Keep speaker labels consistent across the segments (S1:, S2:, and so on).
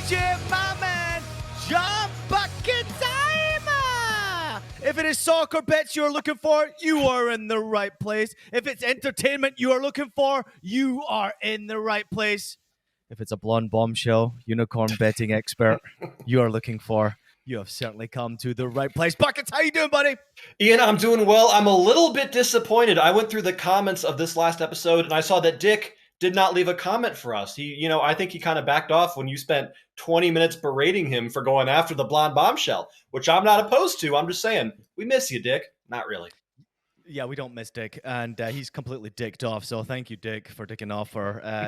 S1: PJ, my man, John Bucket Time! If it is soccer bets you're looking for, you are in the right place. If it's entertainment you are looking for, you are in the right place. If it's a blonde bombshell, unicorn betting expert you are looking for, you have certainly come to the right place. Buckets, how you doing, buddy?
S2: Ian, I'm doing well. I'm a little bit disappointed. I went through the comments of this last episode and I saw that Dick did not leave a comment for us. I think he kind of backed off when you spent 20 minutes berating him for going after the blonde bombshell, which I'm not opposed to. I'm just saying, we miss you, Dick. Not really.
S1: Yeah, we don't miss Dick, and he's completely dicked off, so thank you, Dick, for dicking off.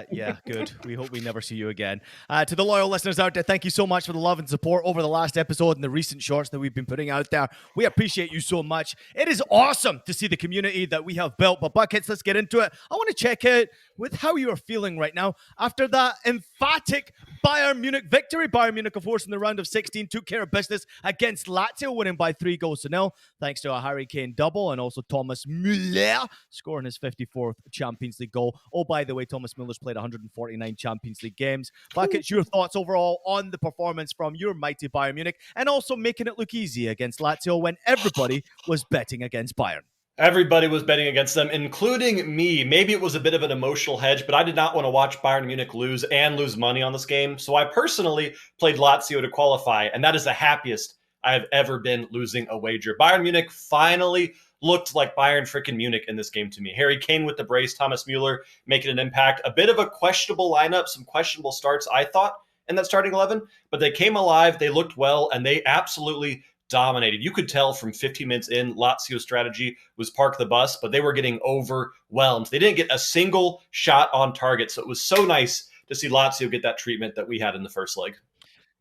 S1: Yeah, good. We hope we never see you again. To the loyal listeners out there, thank you so much for the love and support over the last episode and the recent shorts that we've been putting out there. We appreciate you so much. It is awesome to see the community that we have built, but Buckets, let's get into it. I want to check out with how you are feeling right now after that emphatic Bayern Munich victory. Bayern Munich, of course, in the round of 16, took care of business against Lazio, winning by 3-0, thanks to a Harry Kane double and also Thomas Müller scoring his 54th Champions League goal. Oh, by the way, Thomas Müller's played 149 Champions League games. Buckets, your thoughts overall on the performance from your mighty Bayern Munich and also making it look easy against Lazio when everybody was betting against Bayern.
S2: Everybody was betting against them, including me. Maybe it was a bit of an emotional hedge, but I did not want to watch Bayern Munich lose and lose money on this game. So I personally played Lazio to qualify, and that is the happiest I have ever been losing a wager. Bayern Munich finally looked like Bayern freaking Munich in this game to me. Harry Kane with the brace, Thomas Müller making an impact. A bit of a questionable lineup, some questionable starts, I thought, in that starting 11, but they came alive, they looked well, and they absolutely dominated. You could tell from 15 minutes in, Lazio's strategy was park the bus, but they were getting overwhelmed. They didn't get a single shot on target, so it was so nice to see Lazio get that treatment that we had in the first leg.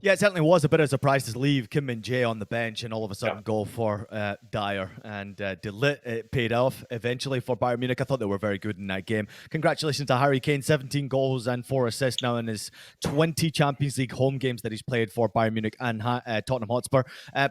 S1: Yeah, it certainly was a bit of a surprise to leave Kim Min-jae on the bench and all of a sudden go for Dyer. And it paid off eventually for Bayern Munich. I thought they were very good in that game. Congratulations to Harry Kane, 17 goals and 4 assists now in his 20 Champions League home games that he's played for Bayern Munich and Tottenham Hotspur.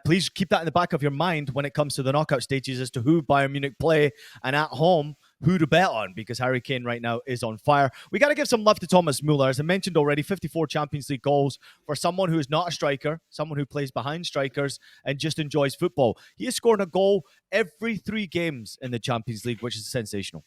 S1: Please keep that in the back of your mind when it comes to the knockout stages as to who Bayern Munich play and at home who to bet on, because Harry Kane right now is on fire. We got to give some love to Thomas Müller. As I mentioned already, 54 Champions League goals for someone who is not a striker, someone who plays behind strikers and just enjoys football. He is scoring a goal every 3 games in the Champions League, which is sensational.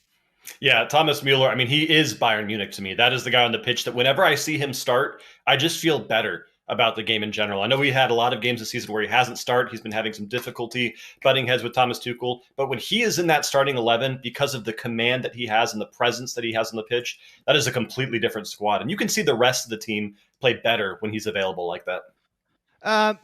S2: Yeah, Thomas Müller, I mean, he is Bayern Munich to me. That is the guy on the pitch that whenever I see him start, I just feel better about the game in general. I know we had a lot of games this season where he hasn't started. He's been having some difficulty butting heads with Thomas Tuchel. But when he is in that starting 11, because of the command that he has and the presence that he has on the pitch, that is a completely different squad. And you can see the rest of the team play better when he's available like that.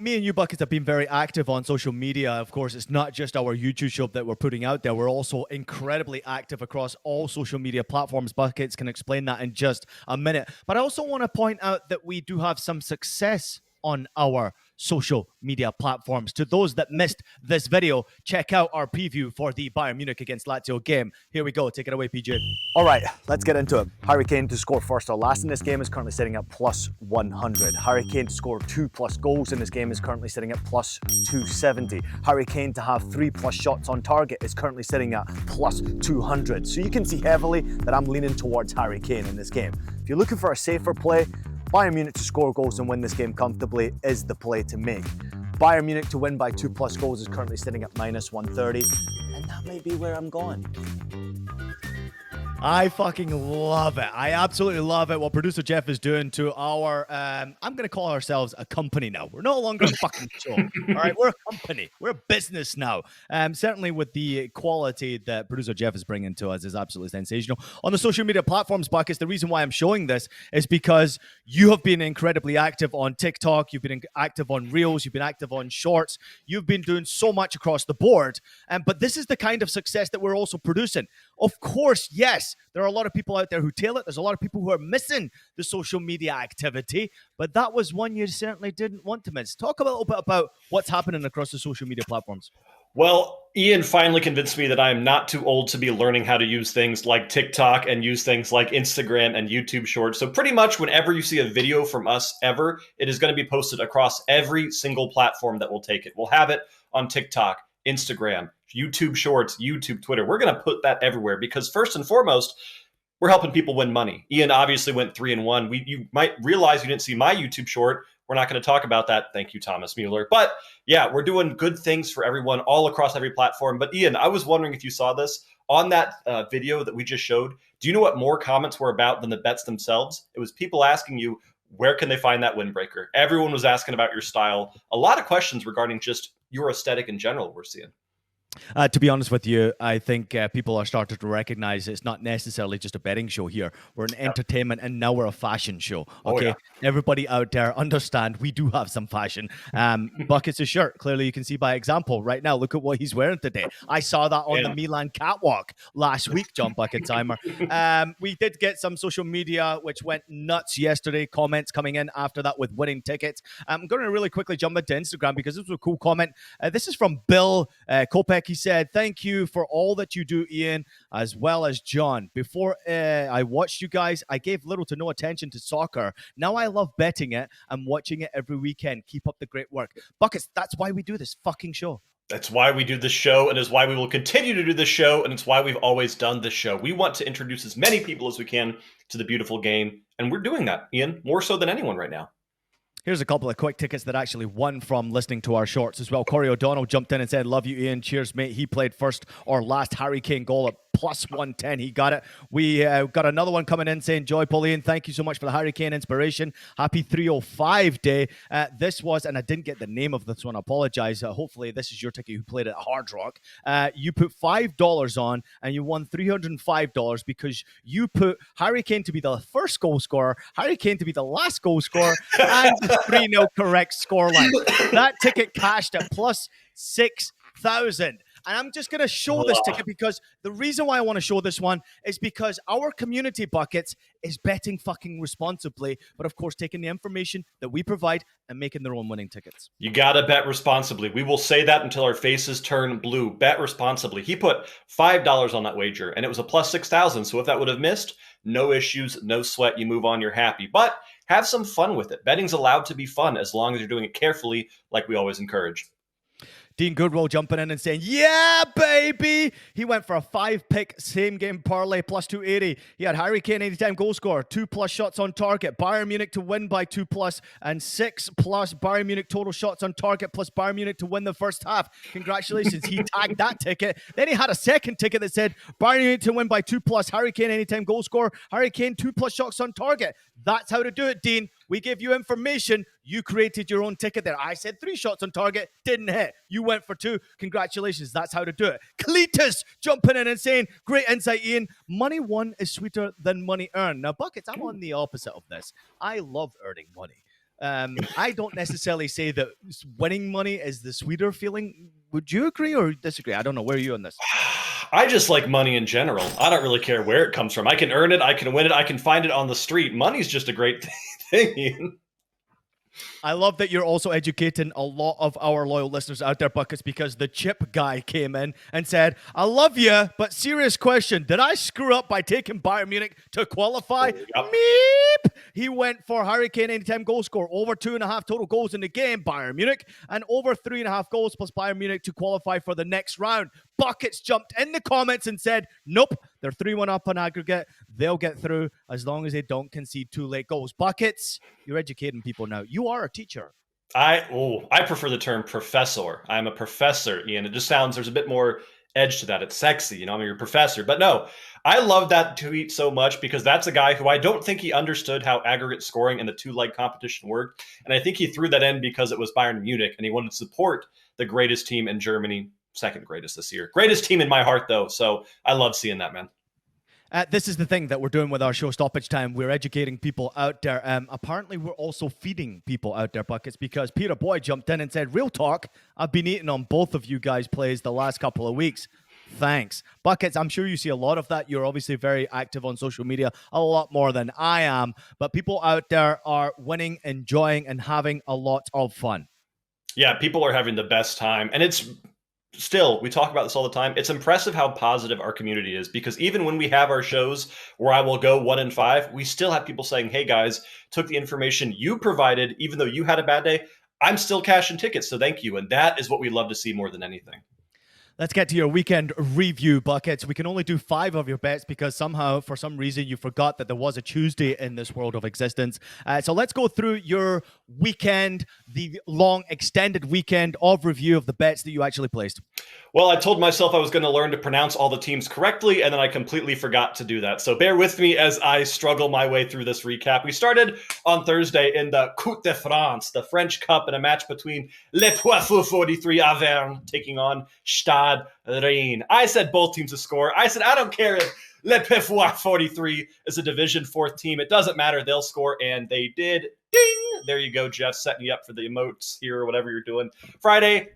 S1: Me and you, Buckets, have been very active on social media. Of course, it's not just our YouTube show that we're putting out there. We're also incredibly active across all social media platforms. Buckets can explain that in just a minute. But I also want to point out that we do have some success on our social media platforms. To those that missed this video, check out our preview for the Bayern Munich against Lazio game. Here we go. Take it away, PJ.
S3: All right, let's get into it. Harry Kane to score first or last in this game is currently sitting at plus 100. Harry Kane to score 2+ goals in this game is currently sitting at plus 270. Harry Kane to have 3+ shots on target is currently sitting at plus 200. So you can see heavily that I'm leaning towards Harry Kane in this game. If you're looking for a safer play, Bayern Munich to score goals and win this game comfortably is the play to make. Bayern Munich to win by 2+ goals is currently sitting at minus 130, and that may be where I'm going.
S1: I fucking love it. I absolutely love it. What producer Jeff is doing to our, I'm going to call ourselves a company now. We're no longer a fucking show. All right, we're a company. We're a business now. Certainly with the quality that producer Jeff is bringing to us is absolutely sensational. On the social media platforms, Buckets, the reason why I'm showing this is because you have been incredibly active on TikTok. You've been active on Reels. You've been active on Shorts. You've been doing so much across the board. But this is the kind of success that we're also producing. Of course, yes, there are a lot of people out there who tail it. There's a lot of people who are missing the social media activity, but that was one you certainly didn't want to miss. Talk a little bit about what's happening across the social media platforms.
S2: Well, Ian finally convinced me that I am not too old to be learning how to use things like TikTok and use things like Instagram and YouTube Shorts. So pretty much whenever you see a video from us ever, it is going to be posted across every single platform that will take it. We'll have it on TikTok, Instagram, YouTube Shorts, YouTube, Twitter. We're going to put that everywhere because first and foremost, we're helping people win money. Ian obviously went 3-1. You might realize you didn't see my YouTube short We're not going to talk about that. Thank you, Thomas Mueller. But yeah, we're doing good things for everyone all across every platform. But Ian, I was wondering if you saw this on that video that we just showed. Do you know what more comments were about than the bets themselves? It was people asking you, where can they find that windbreaker? Everyone was asking about your style. A lot of questions regarding just your aesthetic in general we're seeing.
S1: To be honest with you, I think people are starting to recognize it's not necessarily just a betting show here. We're an entertainment and now we're a fashion show. Okay.
S2: Oh, yeah.
S1: Everybody out there understand we do have some fashion. Buckets' a shirt. Clearly you can see by example right now. Look at what he's wearing today. I saw that on the Milan catwalk last week, John Bucket Timer. We did get some social media which went nuts yesterday. Comments coming in after that with winning tickets. I'm going to really quickly jump into Instagram because this was a cool comment. This is from Bill Kopek. He said, "Thank you for all that you do, Ian, as well as John. Before I watched you guys, I gave little to no attention to soccer. Now I love betting it and watching it every weekend. Keep up the great work." Buckets, that's why we do this fucking show.
S2: That's why we do this show, and is why we will continue to do this show, and it's why we've always done this show. We want to introduce as many people as we can to the beautiful game, and we're doing that, Ian, more so than anyone right now.
S1: Here's a couple of quick tickets that actually won from listening to our shorts as well. Corey O'Donnell jumped in and said, "Love you, Ian. Cheers, mate." He played first or last Harry Kane goal at plus 110. He got it. We got another one coming in saying, "Joy Pauline, thank you so much for the Harry Kane inspiration. Happy 305 day." This was, and I didn't get the name of this one. I apologize. Hopefully this is your ticket who played at Hard Rock. You put $5 on and you won $305 because you put Harry Kane to be the first goal scorer, Harry Kane to be the last goal scorer, and the 3-0 correct scoreline. That ticket cashed at plus 6,000. And I'm just going to show this ticket because the reason why I want to show this one is because our community, Buckets, is betting fucking responsibly, but of course taking the information that we provide and making their own winning tickets.
S2: You got to bet responsibly. We will say that until our faces turn blue. Bet responsibly. He put $5 on that wager, and it was a plus 6,000. So if that would have missed, no issues, no sweat. You move on, you're happy. But have some fun with it. Betting's allowed to be fun as long as you're doing it carefully, like we always encourage.
S1: Dean Goodwill jumping in and saying, "Yeah, baby." He went for a 5-pick same game parlay plus 280. He had Harry Kane anytime goal scorer, 2+ shots on target, Bayern Munich to win by 2+, and 6+ Bayern Munich total shots on target plus Bayern Munich to win the first half. Congratulations. He tagged that ticket. Then he had a second ticket that said Bayern Munich to win by 2+, Harry Kane anytime goal scorer, Harry Kane 2+ shots on target. That's how to do it, Dean. We give you information. You created your own ticket there. I said 3 shots on target, didn't hit. You went for 2. Congratulations. That's how to do it. Cletus jumping in and saying, "Great insight, Ian. Money won is sweeter than money earned." Now, Buckets, I'm on the opposite of this. I love earning money. I don't necessarily say that winning money is the sweeter feeling. Would you agree or disagree? I don't know. Where are you on this?
S2: I just like money in general. I don't really care where it comes from. I can earn it. I can win it. I can find it on the street. Money's just a great thing, Ian.
S1: I love that you're also educating a lot of our loyal listeners out there, Buckets, because the chip guy came in and said, "I love you, but serious question. Did I screw up by taking Bayern Munich to qualify?"
S2: Yep.
S1: Meep! He went for Harry Kane anytime goal score, over 2.5 total goals in the game, Bayern Munich, and over 3.5 goals plus Bayern Munich to qualify for the next round. Buckets jumped in the comments and said, "Nope, they're 3-1 up on aggregate. They'll get through as long as they don't concede 2 late goals." Buckets, you're educating people now. You are a teacher.
S2: I prefer the term professor. I'm a professor, Ian. It just sounds, there's a bit more edge to that. It's sexy, you know, I mean, you're a professor. But no, I love that tweet so much because that's a guy who I don't think he understood how aggregate scoring in the 2-leg competition worked. And I think he threw that in because it was Bayern Munich and he wanted to support the greatest team in Germany, second greatest this year. Greatest team in my heart, though. So I love seeing that, man.
S1: This is the thing that we're doing with our show Stoppage Time. We're educating people out there. Apparently, we're also feeding people out there, Buckets, because Peter Boy jumped in and said, "Real talk, I've been eating on both of you guys' plays the last couple of weeks. Thanks." Buckets, I'm sure you see a lot of that. You're obviously very active on social media, a lot more than I am. But people out there are winning, enjoying, and having a lot of fun.
S2: Yeah, people are having the best time. And it's still, we talk about this all the time. It's impressive how positive our community is because even when we have our shows where I will go 1-5, we still have people saying, "Hey guys, took the information you provided, even though you had a bad day, I'm still cashing tickets. So thank you." And that is what we love to see more than anything.
S1: Let's get to your weekend review, Buckets. We can only do 5 of your bets because somehow, for some reason, you forgot that there was a Tuesday in this world of existence. So let's go through your weekend, the long extended weekend of review of the bets that you actually placed.
S2: Well, I told myself I was going to learn to pronounce all the teams correctly, and then I completely forgot to do that. So bear with me as I struggle my way through this recap. We started on Thursday in the Coupe de France, the French Cup, in a match between Le Poitou 43 Auvergne taking on Stade Rennes. I said both teams to score. I said I don't care if Le Poitou 43 is a Division 4th team. It doesn't matter. They'll score, and they did. Ding! There you go, Jeff, setting you up for the emotes here or whatever you're doing. Friday,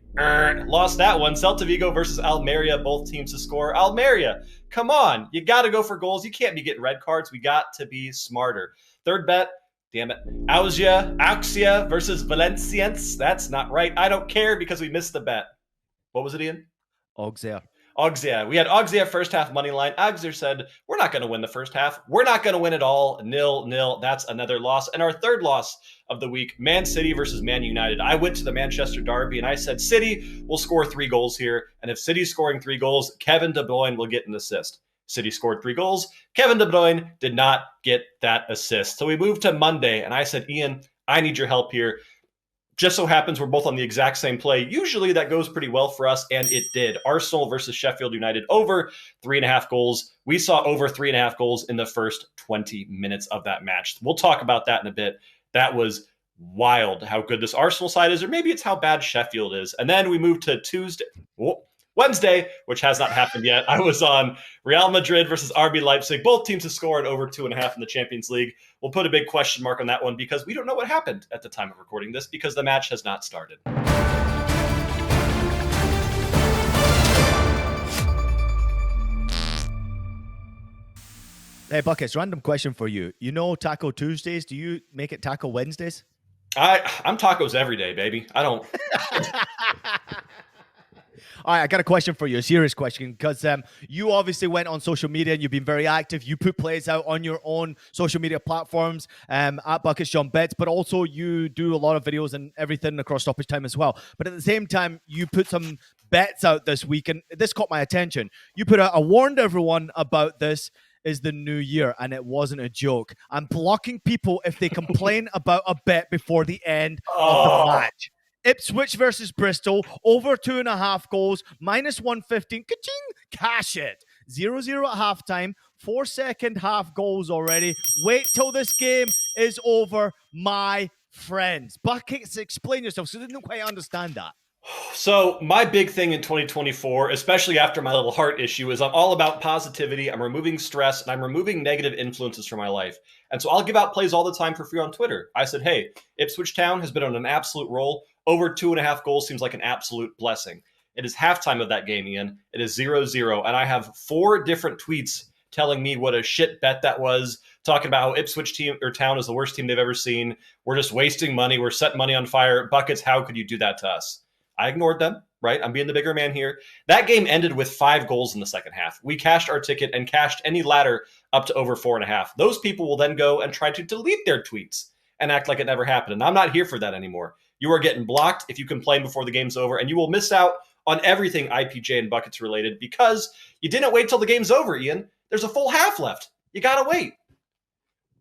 S2: lost that one. Celta Vigo versus Almeria, both teams to score. Almeria, come on. You got to go for goals. You can't be getting red cards. We got to be smarter. Third bet, damn it. Auxia versus Valenciennes. That's not right. I don't care because we missed the bet. What was it, Ian?
S1: Auxerre.
S2: We had Auxerre first half money line. Auxerre said, we're not going to win the first half. We're not going to win it all. 0-0. That's another loss. And our third loss of the week, Man City versus Man United. I went to the Manchester Derby and I said, City will score 3 goals here. And if City's scoring 3 goals, Kevin De Bruyne will get an assist. City scored 3 goals. Kevin De Bruyne did not get that assist. So we moved to Monday and I said, Ian, I need your help here. Just so happens we're both on the exact same play. Usually that goes pretty well for us, and it did. Arsenal versus Sheffield United, over 3.5 goals. We saw over 3.5 goals in the first 20 minutes of that match. We'll talk about that in a bit. That was wild how good this Arsenal side is, or maybe it's how bad Sheffield is. And then we moved to Wednesday, which has not happened yet. I was on Real Madrid versus RB Leipzig. Both teams to score at over 2.5 in the Champions League. We'll put a big question mark on that one because we don't know what happened at the time of recording this because the match has not started.
S1: Hey, Buckets, random question for you. You know Taco Tuesdays? Do you make it Taco Wednesdays?
S2: I'm tacos every day, baby. I don't...
S1: All right, I got a question for you, a serious question, because you obviously went on social media and you've been very active. You put plays out on your own social media platforms at Buckets John Bets, but also you do a lot of videos and everything across stoppage time as well. But at the same time, you put some bets out this week, and this caught my attention. You put out, I warned everyone about this is the new year, and it wasn't a joke. I'm blocking people if they complain about a bet before the end of the match. Ipswich versus Bristol, over 2.5 goals, minus 115. Ka-ching! Cash it. 0-0 at halftime, 4 second half goals already. Wait till this game is over, my friends. Buckets, explain yourself, because I didn't quite understand that.
S2: So my big thing in 2024, especially after my little heart issue, is I'm all about positivity. I'm removing stress and I'm removing negative influences from my life. And so I'll give out plays all the time for free on Twitter. I said, hey, Ipswich Town has been on an absolute roll. Over 2.5 goals seems like an absolute blessing. It is halftime of that game, Ian. It is 0-0. And I have 4 different tweets telling me what a shit bet that was, talking about how Ipswich Town is the worst team they've ever seen. We're just wasting money. We're setting money on fire. Buckets, how could you do that to us? I ignored them, right? I'm being the bigger man here. That game ended with 5 goals in the second half. We cashed our ticket and cashed any ladder up to over 4.5. Those people will then go and try to delete their tweets and act like it never happened. And I'm not here for that anymore. You are getting blocked if you complain before the game's over, and you will miss out on everything IPJ and Buckets related because you didn't wait till the game's over, Ian. There's a full half left. You got to wait.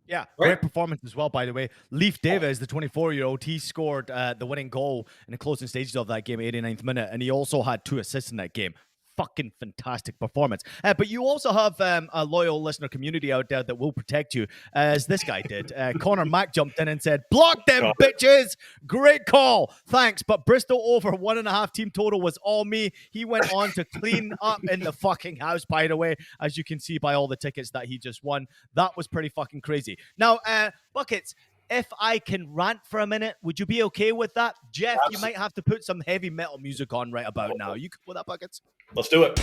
S1: Yeah,
S2: right?
S1: Great performance as well, by the way. Leif Davis, the 24-year-old, he scored the winning goal in the closing stages of that game, 89th minute, and he also had 2 assists in that game. Fucking fantastic performance. But you also have a loyal listener community out there that will protect you, as this guy did. Connor Mack jumped in and said, block them, bitches. Great call. Thanks. But Bristol over 1.5 team total was all me. He went on to clean up in the fucking house, by the way, as you can see by all the tickets that he just won. That was pretty fucking crazy. Now, Buckets, if I can rant for a minute, would you be okay with that? Jeff, you might have to put some heavy metal music on right about now. You cool with that, Buckets?
S2: Let's do it.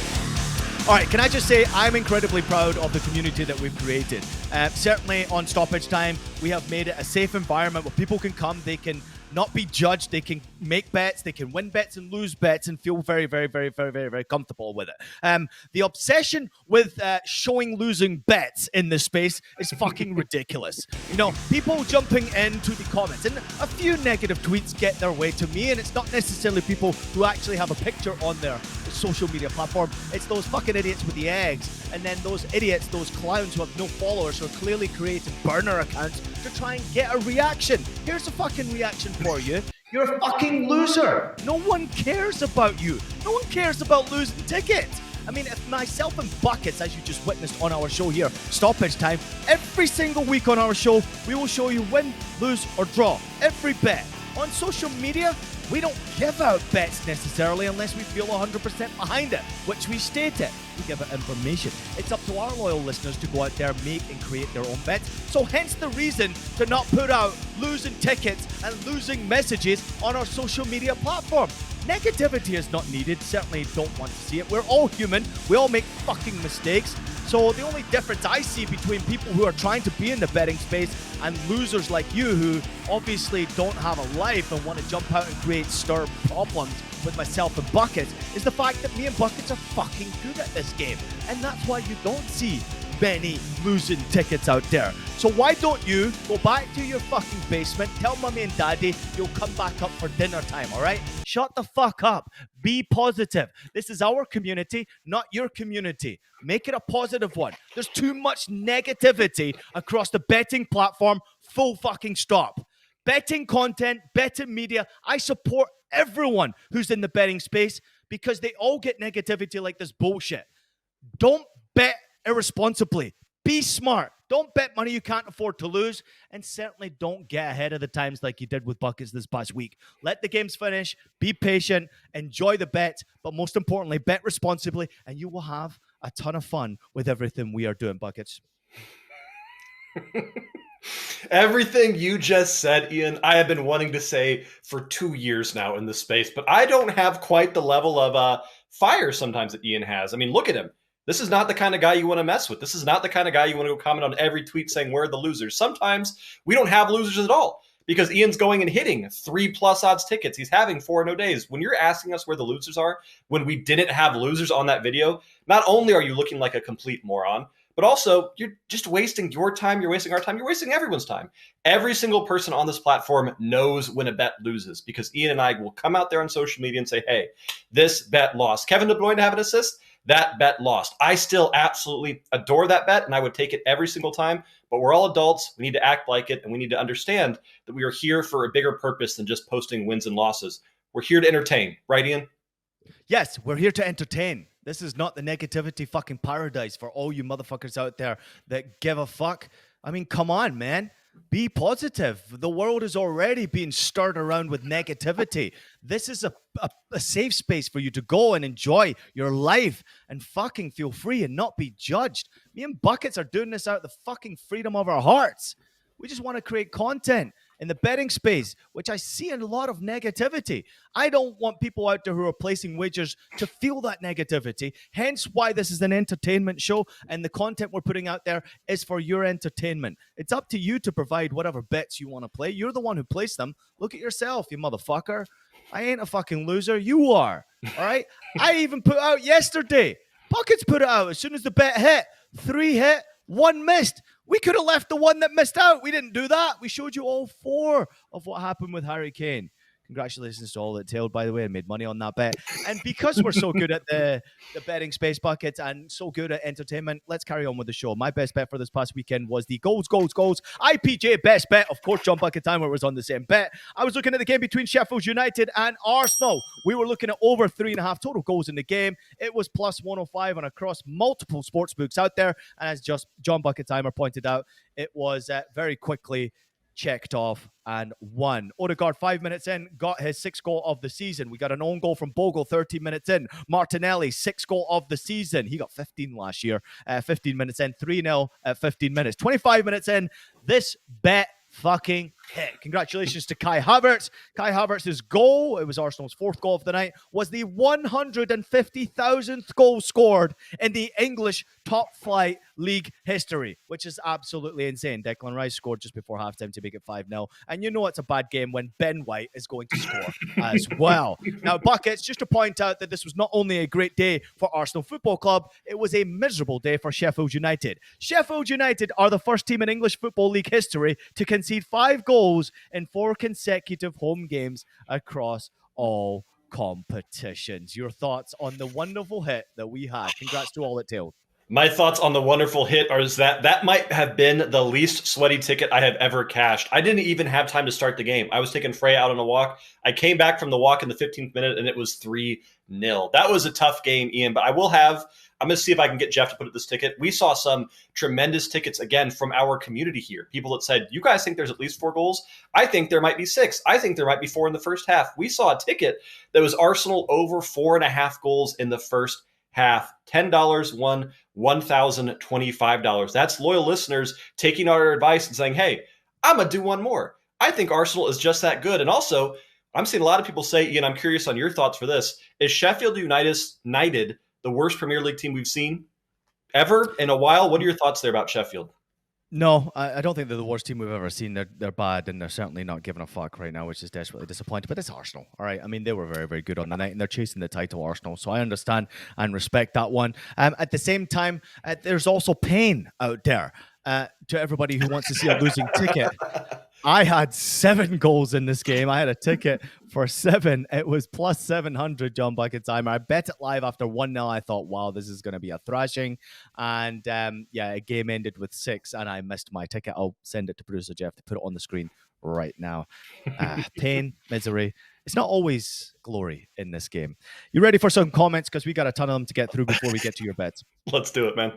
S1: All right, can I just say I'm incredibly proud of the community that we've created. Certainly on Stoppage Time, we have made it a safe environment where people can come, they can not be judged, they can make bets, they can win bets and lose bets and feel very, very, very, very, very, very comfortable with it. The obsession with showing losing bets in this space is fucking ridiculous. You know, people jumping into the comments, and a few negative tweets get their way to me, and it's not necessarily people who actually have a picture on their social media platform. It's those fucking idiots with the eggs, and then those idiots, those clowns who have no followers, who are clearly creating burner accounts to try and get a reaction. Here's a fucking reaction for you. You're a fucking loser. No one cares about you. No one cares about losing tickets. I mean, if myself and Buckets, as you just witnessed on our show here, Stoppage Time, every single week on our show, we will show you win, lose, or draw every bet. On social media, we don't give out bets necessarily unless we feel 100% behind it, which we stated. We give out information. It's up to our loyal listeners to go out there, make and create their own bets. So hence the reason to not put out losing tickets and losing messages on our social media platform. Negativity is not needed. Certainly don't want to see it. We're all human. We all make fucking mistakes. So the only difference I see between people who are trying to be in the betting space and losers like you who obviously don't have a life and want to jump out and create stir problems with myself and Buckets is the fact that me and Buckets are fucking good at this game. And that's why you don't see many losing tickets out there. So why don't you go back to your fucking basement, tell mommy and daddy you'll come back up for dinner time, all right? Shut the fuck up. Be positive. This is our community, not your community. Make it a positive one. There's too much negativity across the betting platform. Full fucking stop. Betting content, betting media, I support everyone who's in the betting space because they all get negativity like this bullshit. Don't bet irresponsibly. Be smart. Don't bet money you can't afford to lose, and certainly don't get ahead of the times like you did with Buckets this past week. Let the games finish, be patient, enjoy the bet, but most importantly, bet responsibly, and you will have a ton of fun with everything we are doing, Buckets.
S2: Everything you just said, Ian, I have been wanting to say for 2 years now in this space, but I don't have quite the level of fire sometimes that Ian has. I mean, look at him. This is not the kind of guy you want to mess with. This is not the kind of guy you want to go comment on every tweet saying, where are the losers? Sometimes we don't have losers at all because Ian's going and hitting 3+ odds tickets. He's having 4 no-days. When you're asking us where the losers are, when we didn't have losers on that video, not only are you looking like a complete moron, but also you're just wasting your time, you're wasting our time, you're wasting everyone's time. Every single person on this platform knows when a bet loses because Ian and I will come out there on social media and say, hey, this bet lost. Kevin De Bruyne to have an assist? That bet lost. I still absolutely adore that bet, and I would take it every single time. But we're all adults. We need to act like it, and we need to understand that we are here for a bigger purpose than just posting wins and losses. We're here to entertain. Right, Ian?
S1: Yes, we're here to entertain. This is not the negativity fucking paradise for all you motherfuckers out there that give a fuck. I mean, come on, man. Be positive. The world is already being stirred around with negativity. This is a safe space for you to go and enjoy your life and fucking feel free and not be judged. Me and Buckets are doing this out of the fucking freedom of our hearts. We just want to create content in the betting space, which I see a lot of negativity. I don't want people out there who are placing wagers to feel that negativity. Hence why this is an entertainment show and the content we're putting out there is for your entertainment. It's up to you to provide whatever bets you want to play. You're the one who placed them. Look at yourself, you motherfucker. I ain't a fucking loser. You are. All right? I even put out yesterday. Buckets put it out as soon as the bet hit. 3 hit, 1 missed. We could have left the one that missed out. We didn't do that. We showed you all 4 of what happened with Harry Kane. Congratulations to all that tailed, by the way, and made money on that bet. And because we're so good at the betting space, Buckets, and so good at entertainment, let's carry on with the show. My best bet for this past weekend was the goals IPJ best bet. Of course, John Bucketimer was on the same bet. I was looking at the game between Sheffield United and Arsenal. We were looking at over 3.5 total goals in the game. It was plus 105 and across multiple sportsbooks out there. And as just John Bucketimer pointed out, it was very quickly checked off and won. Odegaard, 5 minutes in, got his 6th goal of the season. We got an own goal from Bogle, 13 minutes in. Martinelli, 6th goal of the season. He got 15 last year. 15 minutes in, 3-0 at 15 minutes. 25 minutes in, this bet fucking hit. Congratulations to Kai Havertz. Kai Havertz's goal, it was Arsenal's 4th goal of the night, was the 150,000th goal scored in the English top flight league history, which is absolutely insane. Declan Rice scored just before halftime to make it 5-0. And you know it's a bad game when Ben White is going to score as well. Now, Buckets, just to point out that this was not only a great day for Arsenal Football Club, it was a miserable day for Sheffield United. Sheffield United are the first team in English Football League history to concede 5 goals in 4 consecutive home games across all competitions. Your thoughts on the wonderful hit that we had? Congrats to all at tailed.
S2: My thoughts on the wonderful hit are that might have been the least sweaty ticket I have ever cashed. I didn't even have time to start the game. I was taking Freya out on a walk. I came back from the walk in the 15th minute, and it was 3-0. That was a tough game, Ian, but I'm going to see if I can get Jeff to put up this ticket. We saw some tremendous tickets, again, from our community here. People that said, you guys think there's at least 4 goals? I think there might be 6. I think there might be 4 in the first half. We saw a ticket that was Arsenal over 4.5 goals in the first half. $10 won $1,025. That's loyal listeners taking our advice and saying, hey, I'm going to do one more. I think Arsenal is just that good. And also, I'm seeing a lot of people say, Ian, I'm curious on your thoughts for this. Is Sheffield United the worst Premier League team we've seen ever in a while? What are your thoughts there about Sheffield?
S1: No, I don't think they're the worst team we've ever seen. They're bad, and they're certainly not giving a fuck right now, which is desperately disappointing. But it's Arsenal, all right? I mean, they were very, very good on the night, and they're chasing the title, Arsenal. So I understand and respect that one. At the same time, there's also pain out there to everybody who wants to see a losing ticket. I had 7 goals in this game. I had a ticket for 7. It was plus 700, John Bucketimer. I bet it live after 1-0. I thought, wow, this is going to be a thrashing. And a game ended with 6, and I missed my ticket. I'll send it to producer Jeff to put it on the screen right now. Pain, misery. It's not always glory in this game. You ready for some comments? Because we got a ton of them to get through before we get to your bets.
S2: Let's do it, man.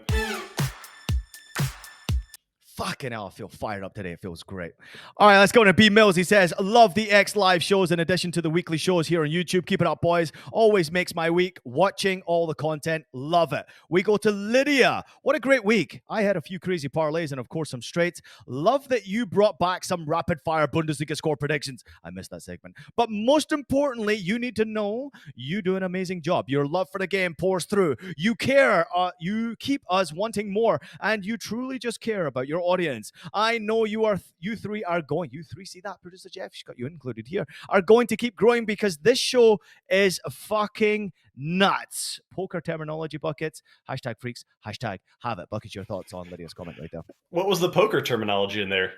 S1: Fucking hell, I feel fired up today. It feels great. All right, let's go to B Mills. He says, love the X live shows in addition to the weekly shows here on YouTube. Keep it up, boys. Always makes my week. Watching all the content. Love it. We go to Lydia. What a great week. I had a few crazy parlays and, of course, some straights. Love that you brought back some rapid-fire Bundesliga score predictions. I missed that segment. But most importantly, you need to know you do an amazing job. Your love for the game pours through. You care. You keep us wanting more. And you truly just care about your audience. I know you three are going, you three, see that, producer Jeff, she's got you included here, are going to keep growing because this show is fucking nuts. Poker terminology, Buckets, hashtag freaks, hashtag have it. Buckets, your thoughts on Lydia's comment right there.
S2: What was the poker terminology in there?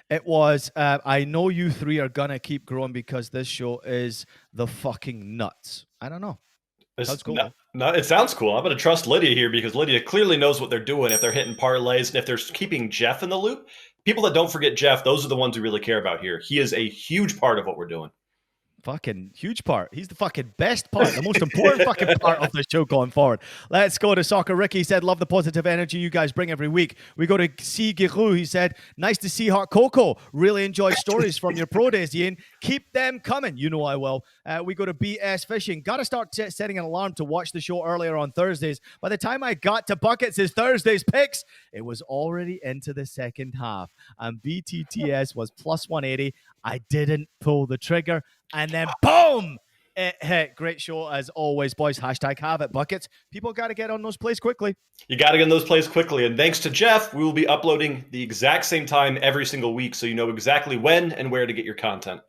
S1: It was, I know you three are gonna keep growing because this show is the fucking nuts. I don't know. Sounds cool.
S2: No, it sounds cool. I'm going to trust Lydia here because Lydia clearly knows what they're doing if they're hitting parlays and if they're keeping Jeff in the loop. People that don't forget Jeff, those are the ones we really care about here. He is a huge part of what we're doing.
S1: Fucking huge part. He's the fucking best part, the most important fucking part of the show going forward. Let's go to Soccer Ricky. He said, love the positive energy you guys bring every week. We go to C. Giroux. He said, nice to see Hot Coco. Really enjoyed stories from your pro days, Ian. Keep them coming. You know I will. We go to BS Fishing. Got to start setting an alarm to watch the show earlier on Thursdays. By the time I got to Buckets' Thursdays picks, it was already into the second half. And BTTS was plus 180. I didn't pull the trigger. And then, boom, it hit. Great show as always, boys. Hashtag have it, Buckets. People got to get on those plays quickly.
S2: You got to get on those plays quickly. And thanks to Jeff, we will be uploading the exact same time every single week so you know exactly when and where to get your content.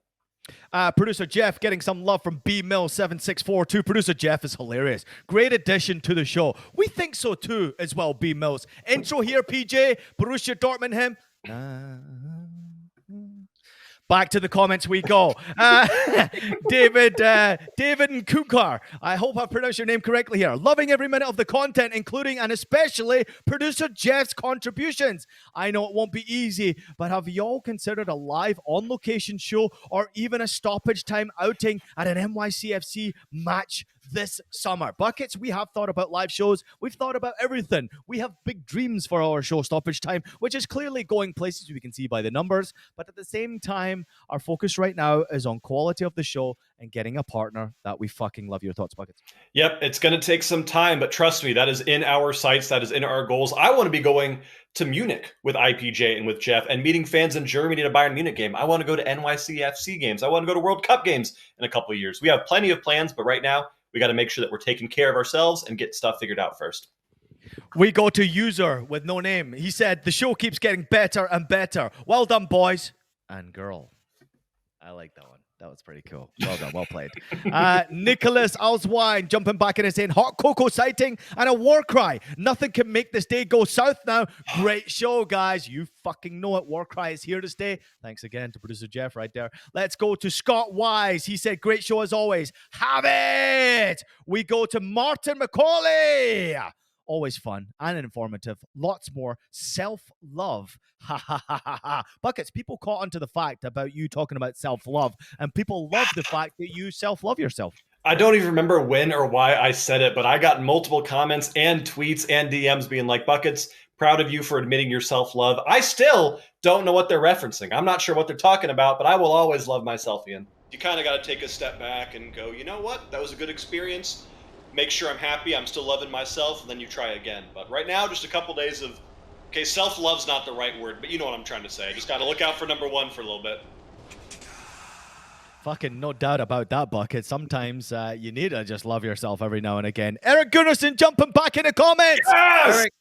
S1: Producer Jeff getting some love from B Mill 7642. Producer Jeff is hilarious. Great addition to the show. We think so too as well, B Mills. Intro here, PJ. Borussia Dortmund him. Back to the comments we go. David and Kukar. I hope I pronounced your name correctly here. Loving every minute of the content, including and especially producer Jeff's contributions. I know it won't be easy, but have y'all considered a live on-location show or even a stoppage time outing at an NYCFC match this summer. Buckets, we have thought about live shows. We've thought about everything. We have big dreams for our show Stoppage Time, which is clearly going places we can see by the numbers. But at the same time, our focus right now is on quality of the show and getting a partner that we fucking love. Your thoughts, Buckets?
S2: Yep, it's going to take some time, but trust me, that is in our sights. That is in our goals. I want to be going to Munich with IPJ and with Jeff and meeting fans in Germany at a Bayern Munich game. I want to go to NYCFC games. I want to go to World Cup games in a couple of years. We have plenty of plans, but right now we got to make sure that we're taking care of ourselves and get stuff figured out first.
S1: We go to user with no name. He said, the show keeps getting better and better. Well done, boys and girl. I like that one. That was pretty cool. Well done. Well played. Nicholas Alswine jumping back in and saying, Hot Coco sighting and a war cry. Nothing can make this day go south now. Great show, guys. You fucking know it. War cry is here to stay. Thanks again to producer Jeff right there. Let's go to Scott Wise. He said, great show as always. Have it. We go to Martin McCauley. Always fun and informative. Lots more self-love. Ha ha ha ha ha. Buckets, people caught onto the fact about you talking about self-love, and people love the fact that you self-love yourself.
S2: I don't even remember when or why I said it, but I got multiple comments and tweets and DMs being like, Buckets, proud of you for admitting your self-love. I still don't know what they're referencing. I'm not sure what they're talking about, but I will always love myself, Ian. You kind of got to take a step back and go, you know what? That was a good experience. Make sure I'm happy, I'm still loving myself, and then you try again. But right now, just a couple days of, okay, self-love's not the right word, but you know what I'm trying to say. I just got to look out for number one for a little bit.
S1: Fucking no doubt about that, Bucket. Sometimes you need to just love yourself every now and again. Eric Gunnarsson jumping back in the comments.
S2: Yes!
S1: Eric,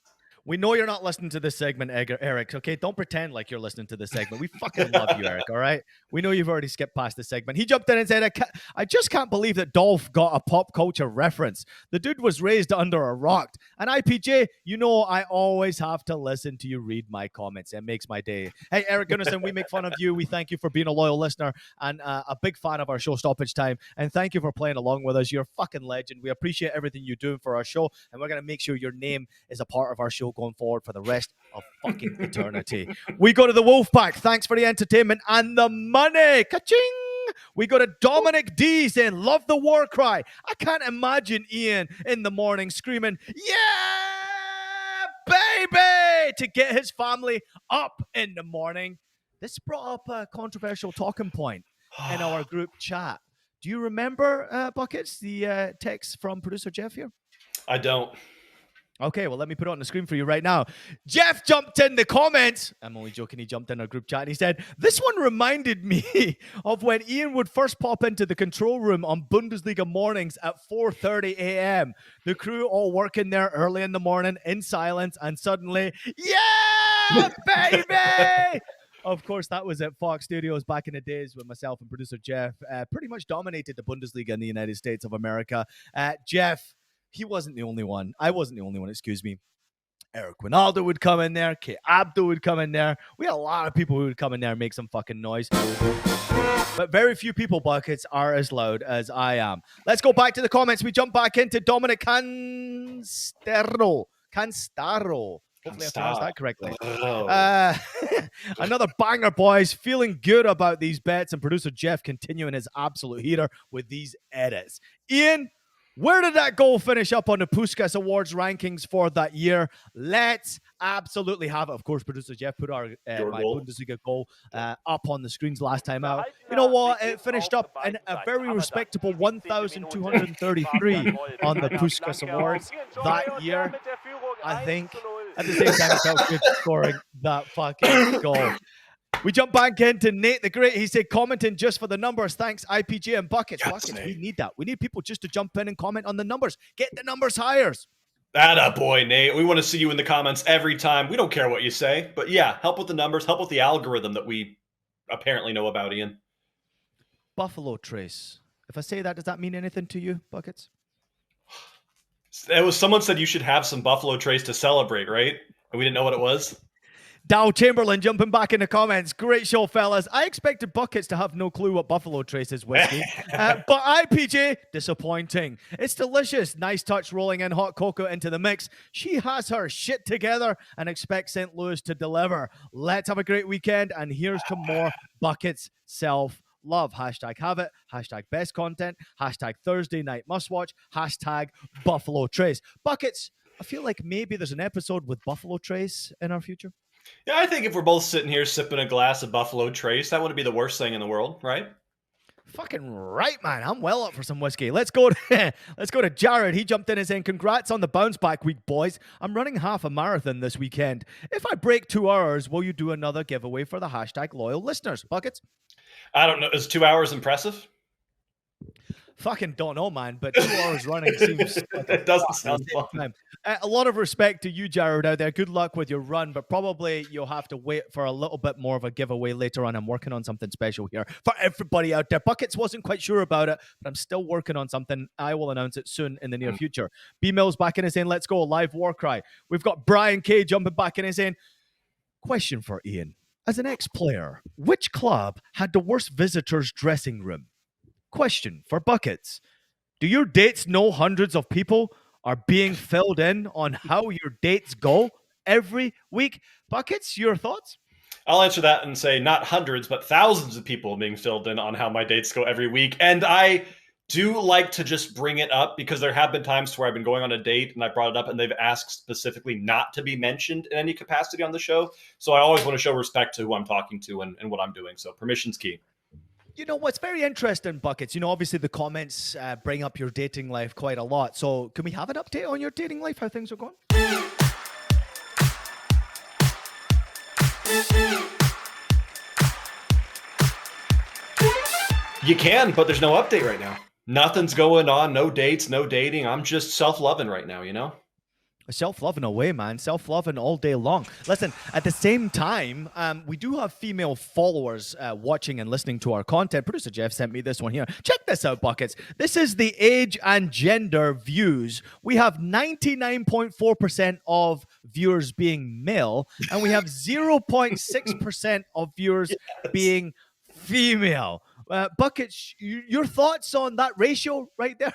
S1: we know you're not listening to this segment, Eric, okay? Don't pretend like you're listening to this segment. We fucking love you, Eric, all right? We know you've already skipped past this segment. He jumped in and said, I just can't believe that Dolph got a pop culture reference. The dude was raised under a rock. And IPJ, you know I always have to listen to you read my comments. It makes my day. Hey, Eric Gunnarsson, we make fun of you. We thank you for being a loyal listener and a big fan of our show Stoppage Time. And thank you for playing along with us. You're a fucking legend. We appreciate everything you're doing for our show. And we're going to make sure your name is a part of our show going forward for the rest of fucking eternity. We go to the Wolfpack. Thanks for the entertainment and the money. Ka-ching! We go to Dominic D saying, love the war cry. I can't imagine Ian in the morning screaming, yeah, baby, to get his family up in the morning. This brought up a controversial talking point in our group chat. Do you remember, Buckets, the text from producer Jeff here?
S2: I don't.
S1: Okay, well, let me put it on the screen for you right now. Jeff jumped in the comments. I'm only joking. He jumped in our group chat and he said, this one reminded me of when Ian would first pop into the control room on Bundesliga mornings at 4:30 a.m. The crew all working there early in the morning in silence, and suddenly, yeah, baby! Of course, that was at Fox Studios back in the days when myself and producer Jeff pretty much dominated the Bundesliga in the United States of America. Jeff, he wasn't the only one. I wasn't the only one, excuse me. Eric Ronaldo would come in there. Kate Abdo would come in there. We had a lot of people who would come in there and make some fucking noise. But very few people, Buckets, are as loud as I am. Let's go back to the comments. We jump back into Dominic Canstaro. Hopefully I pronounced that correctly. Another banger, boys. Feeling good about these bets, and producer Jeff continuing his absolute heater with these edits. Ian, where did that goal finish up on the Puskas Awards rankings for that year? Let's absolutely have it. Of course, producer Jeff put our my Bundesliga goal up on the screens last time out. You know what? It finished up in a very respectable 1,233 on the Puskas Awards that year. I think at the same time, it felt good scoring that fucking goal. We jump back into Nate the Great. He said, commenting just for the numbers. Thanks, IPG and Buckets. Buckets, we need that. We need people just to jump in and comment on the numbers. Get the numbers higher.
S2: Atta boy, Nate. We want to see you in the comments every time. We don't care what you say. But yeah, help with the numbers. Help with the algorithm that we apparently know about, Ian.
S1: Buffalo Trace. If I say that, does that mean anything to you, Buckets?
S2: It was someone said you should have some Buffalo Trace to celebrate, right? And we didn't know what it was.
S1: Dow Chamberlain jumping back in the comments. Great show, fellas. I expected Buckets to have no clue what Buffalo Trace is whiskey. But IPJ, disappointing. It's delicious. Nice touch rolling in Hot Coco into the mix. She has her shit together and expects St. Louis to deliver. Let's have a great weekend. And here's to more Buckets self love, hashtag have it, hashtag best content, hashtag Thursday night must watch, hashtag Buffalo Trace. Buckets, I feel like maybe there's an episode with Buffalo Trace in our future.
S2: Yeah, I think if we're both sitting here sipping a glass of Buffalo Trace, that wouldn't be the worst thing in the world, right?
S1: Fucking right, man. I'm well up for some whiskey. Let's go to Jared. He jumped in and saying, congrats on the bounce back week, boys. I'm running half a marathon this weekend. If I break 2 hours, will you do another giveaway for the hashtag loyal listeners? Buckets?
S2: I don't know. Is 2 hours impressive?
S1: Fucking don't know, man, but 2 hours running seems like
S2: it doesn't sound fun.
S1: Time. A lot of respect to you, Jared, out there. Good luck with your run, but probably you'll have to wait for a little bit more of a giveaway later on. I'm working on something special here for everybody out there. Buckets wasn't quite sure about it, but I'm still working on something. I will announce it soon in the near future. B-Mill's back in and saying, let's go, live war cry. We've got Brian K jumping back in and saying, question for Ian. As an ex-player, which club had the worst visitors' dressing room? Question for Buckets. Do your dates know hundreds of people are being filled in on how your dates go every week? Buckets, your thoughts?
S2: I'll answer that and say not hundreds, but thousands of people being filled in on how my dates go every week. And I do like to just bring it up because there have been times where I've been going on a date and I brought it up and they've asked specifically not to be mentioned in any capacity on the show. So I always want to show respect to who I'm talking to and what I'm doing. So permission's key.
S1: You know, what's very interesting, Buckets, you know, obviously the comments bring up your dating life quite a lot. So can we have an update on your dating life, how things are going?
S2: You can, but there's no update right now. Nothing's going on, no dates, no dating. I'm just self-loving right now, you know?
S1: Self-loving away, man. Self-loving all day long. Listen, at the same time, we do have female followers watching and listening to our content. Producer Jeff sent me this one here. Check this out, Buckets. This is the age and gender views. We have 99.4% of viewers being male, and we have 0.6% of viewers being female. Buckets, your thoughts on that ratio right there?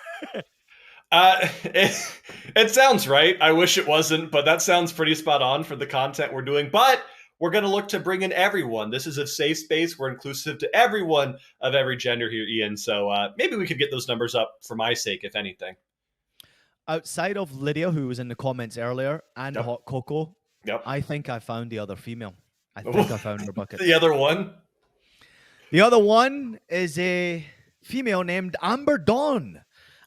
S2: It sounds right. I wish it wasn't, but that sounds pretty spot on for the content we're doing. But we're going to look to bring in everyone. This is a safe space. We're inclusive to everyone of every gender here, Ian. So maybe we could get those numbers up for my sake, if anything.
S1: Outside of Lydia, who was in the comments earlier, and Hot Coco, I think I found the other female. I think I found her, Bucket.
S2: The other one?
S1: The other one is a female named Amber Dawn.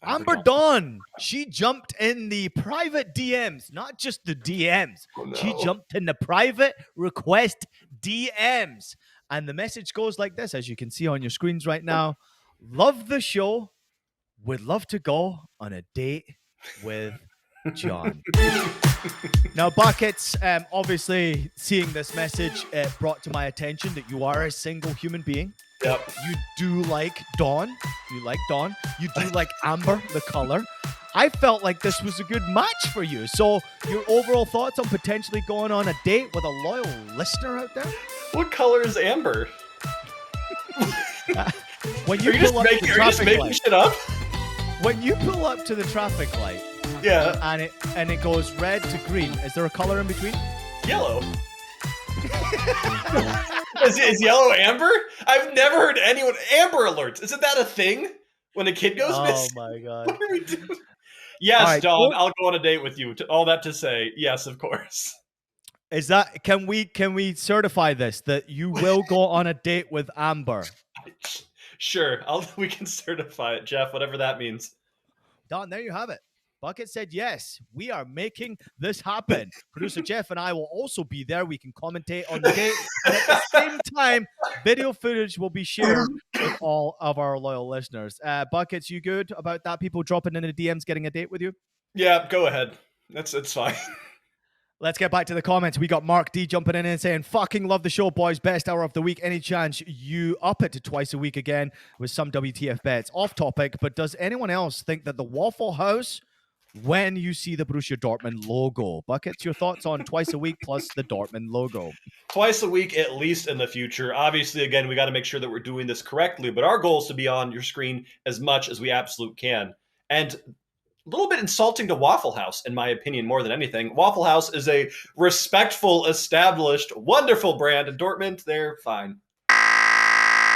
S1: Amber Dawn, she jumped in the private DMs, not just the DMs. Oh, no. She jumped in the private request DMs. And the message goes like this, as you can see on your screens right now. Love the show. Would love to go on a date with John. Now, Buckets, obviously seeing this message, it brought to my attention that you are a single human being.
S2: Yep.
S1: You do like Dawn. You like Dawn. You do like Amber, the color. I felt like this was a good match for you. So your overall thoughts on potentially going on a date with a loyal listener out there?
S2: What color is Amber?
S1: When you pull up to the traffic light.
S2: Shit up?
S1: When you pull up to the traffic light, and it goes red to green, is there a color in between?
S2: Yellow. Is yellow amber? I've never heard anyone. Amber alerts. Isn't that a thing when a kid goes missing?
S1: Oh my god.
S2: What are we doing? Yes, right, Dawn, I'll go on a date with you. All that to say, yes, of course.
S1: Is that can we certify this that you will go on a date with Amber?
S2: Sure, we can certify it, Jeff, whatever that means.
S1: Dawn, there you have it. Bucket said, yes, we are making this happen. Producer Jeff and I will also be there. We can commentate on the date. And at the same time, video footage will be shared with all of our loyal listeners. Buckets, you good about that? People dropping in the DMs getting a date with you?
S2: Yeah, go ahead. It's fine.
S1: Let's get back to the comments. We got Mark D jumping in and saying, fucking love the show, boys. Best hour of the week. Any chance you up it to twice a week again with some WTF bets? Off topic, but does anyone else think that the Waffle House when you see the Borussia Dortmund logo? Buckets, your thoughts on twice a week plus the Dortmund logo?
S2: Twice a week, at least in the future. Obviously, again, we got to make sure that we're doing this correctly, but our goal is to be on your screen as much as we absolutely can. And a little bit insulting to Waffle House, in my opinion, more than anything. Waffle House is a respectful, established, wonderful brand. In Dortmund, they're fine.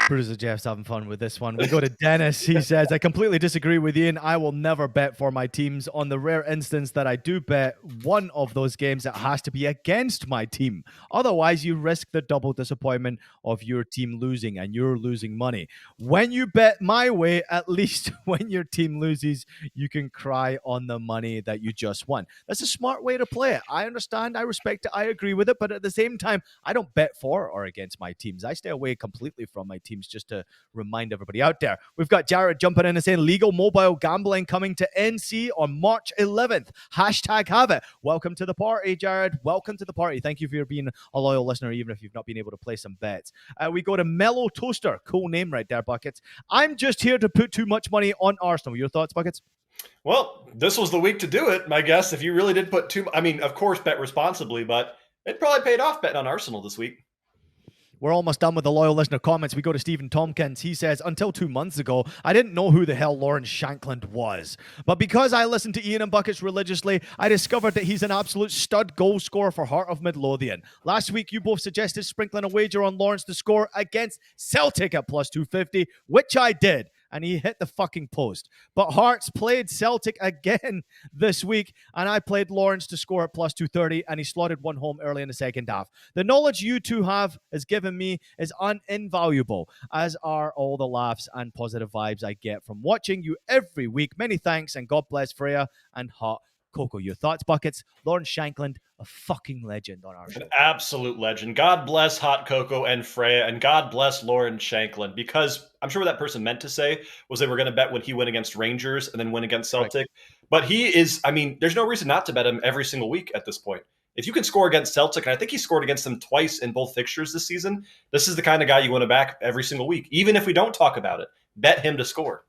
S1: Producer Jeff's having fun with this one. We go to Dennis. He says, I completely disagree with Ian. I will never bet for my teams. On the rare instance that I do bet one of those games, it has to be against my team. Otherwise, you risk the double disappointment of your team losing, and you're losing money. When you bet my way, at least when your team loses, you can cry on the money that you just won. That's a smart way to play it. I understand. I respect it. I agree with it. But at the same time, I don't bet for or against my teams. I stay away completely from my teams, just to remind everybody out there. We've got Jared jumping in and saying legal mobile gambling coming to NC on March 11th. Hashtag have it. Welcome to the party, Jared. Welcome to the party. Thank you for being a loyal listener, even if you've not been able to play some bets. We go to Mellow Toaster. Cool name right there, Buckets. I'm just here to put too much money on Arsenal. Your thoughts, Buckets?
S2: Well, this was the week to do it, I guess. If you really did put I mean, of course, bet responsibly, but it probably paid off betting on Arsenal this week.
S1: We're almost done with the loyal listener comments. We go to Stephen Tompkins. He says, until 2 months ago, I didn't know who the hell Lawrence Shankland was. But because I listen to Ian and Buckets religiously, I discovered that he's an absolute stud goal scorer for Heart of Midlothian. Last week, you both suggested sprinkling a wager on Lawrence to score against Celtic at plus 250, which I did. And he hit the fucking post. But Hearts played Celtic again this week, and I played Lawrence to score at plus 230, and he slotted one home early in the second half. The knowledge you two have has given me is invaluable, as are all the laughs and positive vibes I get from watching you every week. Many thanks, and God bless Freya and Hot Coco. Your thoughts, Buckets? Lawrence Shankland, a fucking legend on our show.
S2: An absolute legend. God bless Hot Coco and Freya, and God bless Lawrence Shankland, because I'm sure what that person meant to say was they were going to bet when he went against Rangers and then win against Celtic. Right. But he is, I mean, there's no reason not to bet him every single week at this point. If you can score against Celtic, and I think he scored against them twice in both fixtures this season, this is the kind of guy you want to back every single week. Even if we don't talk about it, bet him to score.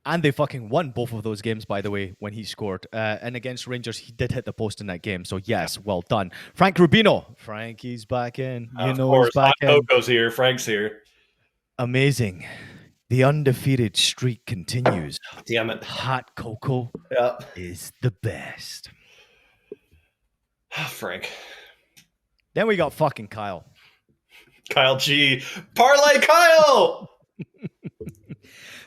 S1: And they fucking won both of those games, by the way, when he scored. And against Rangers, he did hit the post in that game. So, yes, well done. Frank Rubino. Frankie's back in.
S2: Of course, he's back in. Hot Coco's here. Frank's here.
S1: Amazing. The undefeated streak continues.
S2: Damn it.
S1: Hot Coco is the best.
S2: Frank.
S1: Then we got fucking Kyle.
S2: Kyle G. Parlay Kyle!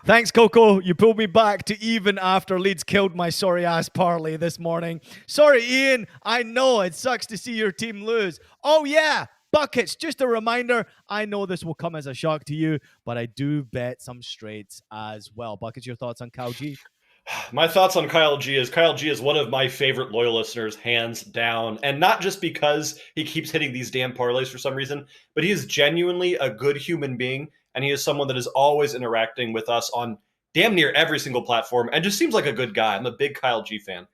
S1: Thanks, Coco. You pulled me back to even after Leeds killed my sorry-ass parlay this morning. Sorry, Ian. I know it sucks to see your team lose. Oh, yeah. Buckets. Just a reminder, I know this will come as a shock to you, but I do bet some straights as well. Buckets, your thoughts on Kyle G?
S2: My thoughts on Kyle G is one of my favorite loyal listeners, hands down. And not just because he keeps hitting these damn parlays for some reason, but he is genuinely a good human being. And he is someone that is always interacting with us on damn near every single platform and just seems like a good guy. I'm a big Kyle G fan.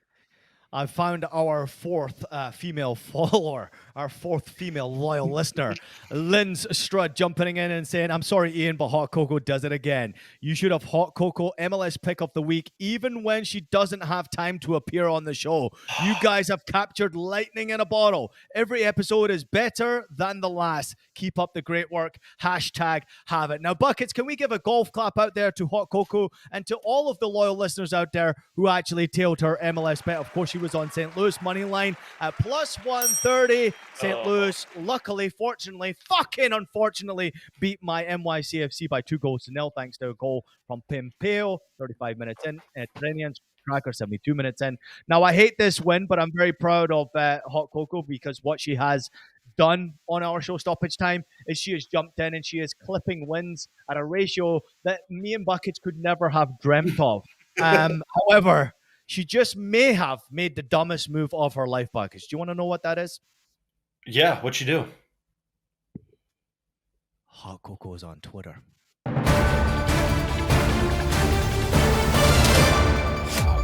S1: I found our fourth female follower, our fourth female loyal listener, Lynn's Strud, jumping in and saying, I'm sorry, Ian, but Hot Coco does it again. You should have Hot Coco MLS pick of the week, even when she doesn't have time to appear on the show. You guys have captured lightning in a bottle. Every episode is better than the last. Keep up the great work. Hashtag have it. Now, Buckets, can we give a golf clap out there to Hot Coco and to all of the loyal listeners out there who actually tailed her MLS bet? Of course, she was on St. Louis money line at plus 130. St. Louis, luckily, fortunately, fucking unfortunately, beat my NYCFC by 2-0 thanks to a goal from Pimpeo, 35 minutes in, Mediterranean Tracker, 72 minutes in. Now, I hate this win, but I'm very proud of Hot Coco, because what she has done on our show Stoppage Time is she has jumped in and she is clipping wins at a ratio that me and Buckets could never have dreamt of. However, she just may have made the dumbest move of her life, Buckets. Do you want to know what that is?
S2: Yeah, what'd she do?
S1: Hot Coco is on Twitter.
S2: Oh,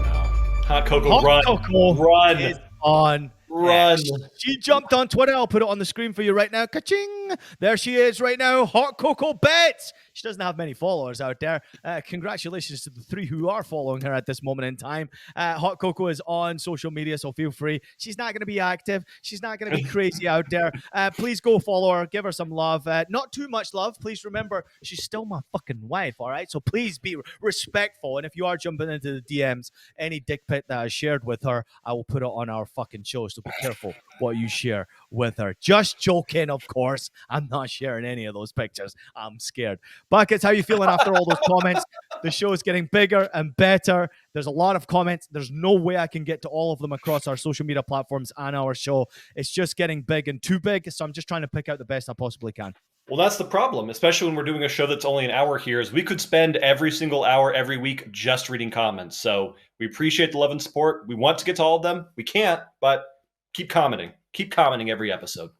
S2: no. Hot Coco, run.
S1: Coco
S2: run.
S1: Is on
S2: Run.
S1: She jumped on Twitter. I'll put it on the screen for you right now. Ka-ching! There she is right now. Hot Coco Bets. She doesn't have many followers out there. Congratulations to the 3 who are following her at this moment in time. Hot Coco is on social media, so feel free. She's not going to be active. She's not going to be crazy out there. Please go follow her. Give her some love. Not too much love. Please remember, she's still my fucking wife, all right? So please be respectful. And if you are jumping into the DMs, any dick pic that I shared with her, I will put it on our fucking show. So be careful what you share with her. Just joking, of course. I'm not sharing any of those pictures. I'm scared. Buckets, how you feeling after all those comments? The show is getting bigger and better. There's a lot of comments. There's no way I can get to all of them across our social media platforms and our show. It's just getting big and too big, so I'm just trying to pick out the best I possibly can.
S2: Well, that's the problem, especially when we're doing a show that's only an hour here, is we could spend every single hour every week just reading comments. So we appreciate the love and support. We want to get to all of them. We can't, but keep commenting. Keep commenting every episode.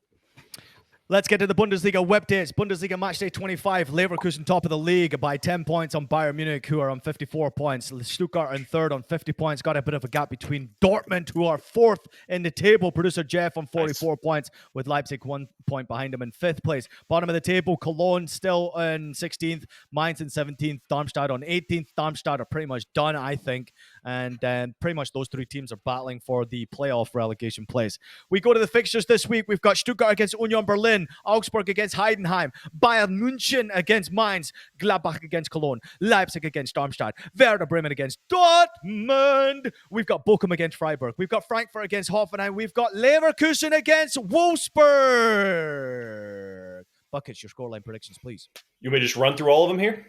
S1: Let's get to the Bundesliga web dates. Bundesliga match day 25. Leverkusen top of the league by 10 points on Bayern Munich, who are on 54 points. Stuttgart in third on 50 points. Got a bit of a gap between Dortmund, who are fourth in the table. Producer Jeff on 44 points, with Leipzig 1 point behind him in fifth place. Bottom of the table, Cologne still in 16th. Mainz in 17th. Darmstadt on 18th. Darmstadt are pretty much done, I think. And pretty much those three teams are battling for the playoff relegation place. We go to the fixtures this week. We've got Stuttgart against Union Berlin, Augsburg against Heidenheim, Bayern München against Mainz, Gladbach against Cologne, Leipzig against Darmstadt, Werder Bremen against Dortmund. We've got Bochum against Freiburg. We've got Frankfurt against Hoffenheim. We've got Leverkusen against Wolfsburg. Buckets, your scoreline predictions, please.
S2: You may just run through all of them here?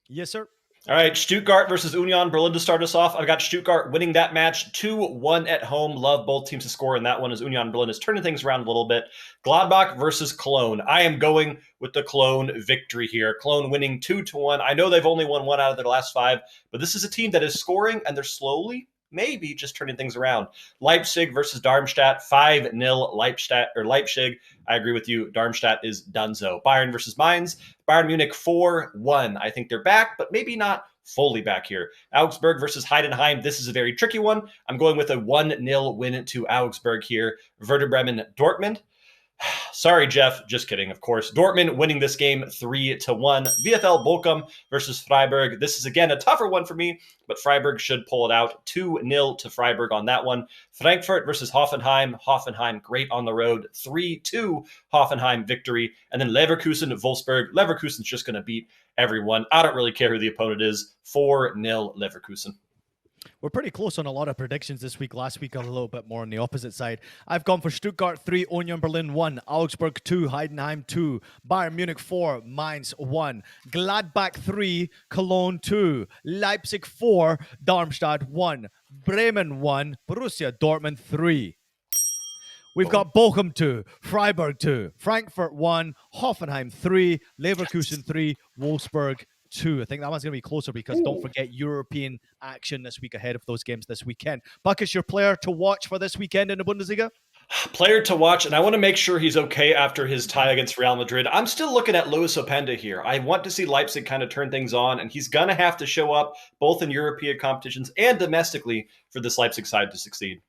S1: Yes, sir.
S2: All right, Stuttgart versus Union Berlin to start us off. I've got Stuttgart winning that match 2-1 at home. Love both teams to score in that one, as Union Berlin is turning things around a little bit. Gladbach versus Cologne. I am going with the Cologne victory here. Cologne winning 2-1. I know they've only won 1 out of their last 5, but this is a team that is scoring, and they're slowly, maybe, just turning things around. Leipzig versus Darmstadt, 5-0 Leipzig. I agree with you. Darmstadt is donezo. Bayern versus Mainz. Bayern Munich 4-1. I think they're back, but maybe not fully back here. Augsburg versus Heidenheim. This is a very tricky one. I'm going with a 1-0 win to Augsburg here. Werder Bremen, Dortmund. Sorry, Jeff. Just kidding, of course. Dortmund winning this game 3-1. VfL Bochum versus Freiburg. This is, again, a tougher one for me, but Freiburg should pull it out. 2-0 to Freiburg on that one. Frankfurt versus Hoffenheim. Hoffenheim great on the road. 3-2 Hoffenheim victory. And then Leverkusen, Wolfsburg. Leverkusen's just going to beat everyone. I don't really care who the opponent is. 4-0 Leverkusen.
S1: We're pretty close on a lot of predictions this week. Last week, a little bit more on the opposite side. I've gone for Stuttgart 3, Union Berlin 1, Augsburg 2, Heidenheim 2, Bayern Munich 4, Mainz 1, Gladbach 3, Cologne 2, Leipzig 4, Darmstadt 1, Bremen 1, Borussia Dortmund 3. We've got Bochum 2, Freiburg 2, Frankfurt 1, Hoffenheim 3, Leverkusen 3, Wolfsburg 2. I think that one's going to be closer because don't forget European action this week ahead of those games this weekend. Buckets, your player to watch for this weekend in the Bundesliga?
S2: Player to watch, and I want to make sure he's okay after his tie against Real Madrid. I'm still looking at Luis Openda here. I want to see Leipzig kind of turn things on, and he's going to have to show up both in European competitions and domestically for this Leipzig side to succeed.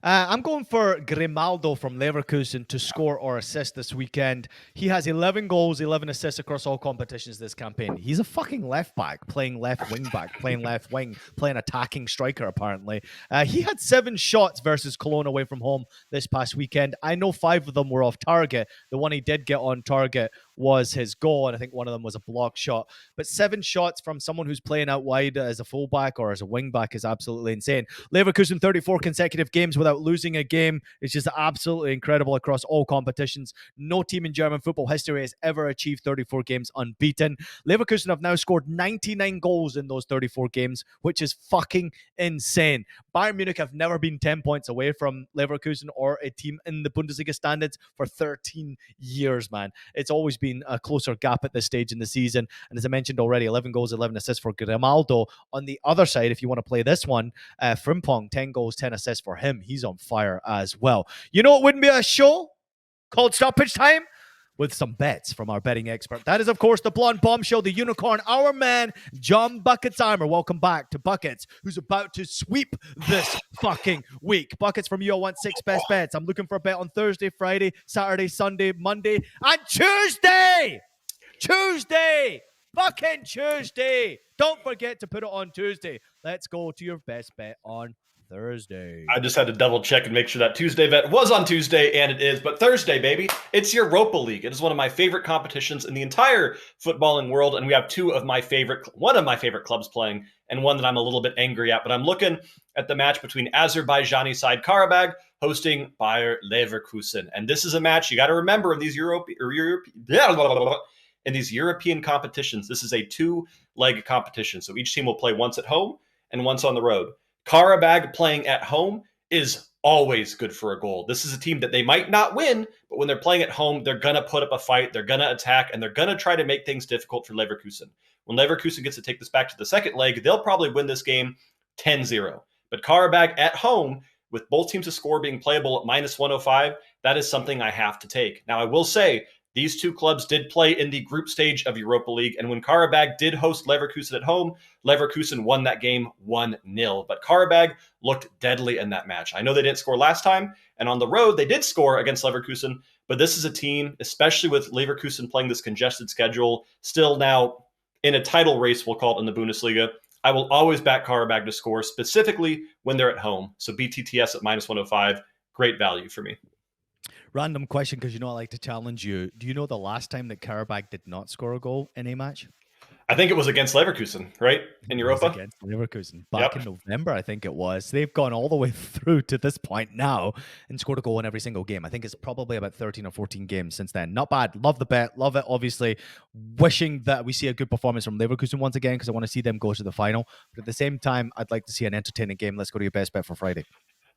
S1: I'm going for Grimaldo from Leverkusen to score or assist this weekend. He has 11 goals, 11 assists across all competitions this campaign. He's a fucking left back, playing left wing back, playing left wing, playing attacking striker, apparently. He had 7 shots versus Cologne away from home this past weekend. I know 5 of them were off target. The one he did get on target was his goal, and I think one of them was a block shot. But 7 shots from someone who's playing out wide as a fullback or as a wing back is absolutely insane. Leverkusen 34 consecutive games without losing a game is just absolutely incredible across all competitions. No team in German football history has ever achieved 34 games unbeaten. Leverkusen have now scored 99 goals in those 34 games, which is fucking insane. Bayern Munich have never been 10 points away from Leverkusen or a team in the Bundesliga standards for 13 years, man. It's always been a closer gap at this stage in the season. And as I mentioned already, 11 goals, 11 assists for Grimaldo. On the other side, if you want to play this one, Frimpong, 10 goals, 10 assists for him. He's on fire as well. You know, it wouldn't be a show called Stoppage Time with some bets from our betting expert. That is, of course, the blonde bombshell, the unicorn, our man, John Buckets Armour. Welcome back to Buckets, who's about to sweep this fucking week. Buckets from you, I want 6 best bets. I'm looking for a bet on Thursday, Friday, Saturday, Sunday, Monday, and Tuesday! Tuesday! Fucking Tuesday! Don't forget to put it on Tuesday. Let's go to your best bet on Thursday.
S2: I just had to double check and make sure that Tuesday bet was on Tuesday, and it is. But Thursday, baby, it's Europa League. It is one of my favorite competitions in the entire footballing world, and we have one of my favorite clubs playing, and one that I'm a little bit angry at. But I'm looking at the match between Azerbaijani side Karabag hosting Bayer Leverkusen, and this is a match you got to remember in these in these European competitions, this is a two-leg competition. So each team will play once at home and once on the road. Karabag playing at home is always good for a goal. This is a team that they might not win, but when they're playing at home, they're going to put up a fight, they're going to attack, and they're going to try to make things difficult for Leverkusen. When Leverkusen gets to take this back to the second leg, they'll probably win this game 10-0. But Karabag at home, with both teams to score being playable at minus 105, that is something I have to take. Now, I will say, these two clubs did play in the group stage of Europa League, and when Karabag did host Leverkusen at home, Leverkusen won that game 1-0. But Karabag looked deadly in that match. I know they didn't score last time, and on the road, they did score against Leverkusen, but this is a team, especially with Leverkusen playing this congested schedule, still now in a title race, we'll call it in the Bundesliga. I will always back Karabag to score, specifically when they're at home. So BTTS at minus 105, great value for me.
S1: Random question, because you know I like to challenge you. Do you know the last time that Karabag did not score a goal in a match?
S2: I think it was against Leverkusen, right? In Europa?
S1: Against Leverkusen. Back in November, I think it was. They've gone all the way through to this point now and scored a goal in every single game. I think it's probably about 13 or 14 games since then. Not bad. Love the bet. Love it, obviously. Wishing that we see a good performance from Leverkusen once again, because I want to see them go to the final. But at the same time, I'd like to see an entertaining game. Let's go to your best bet for Friday.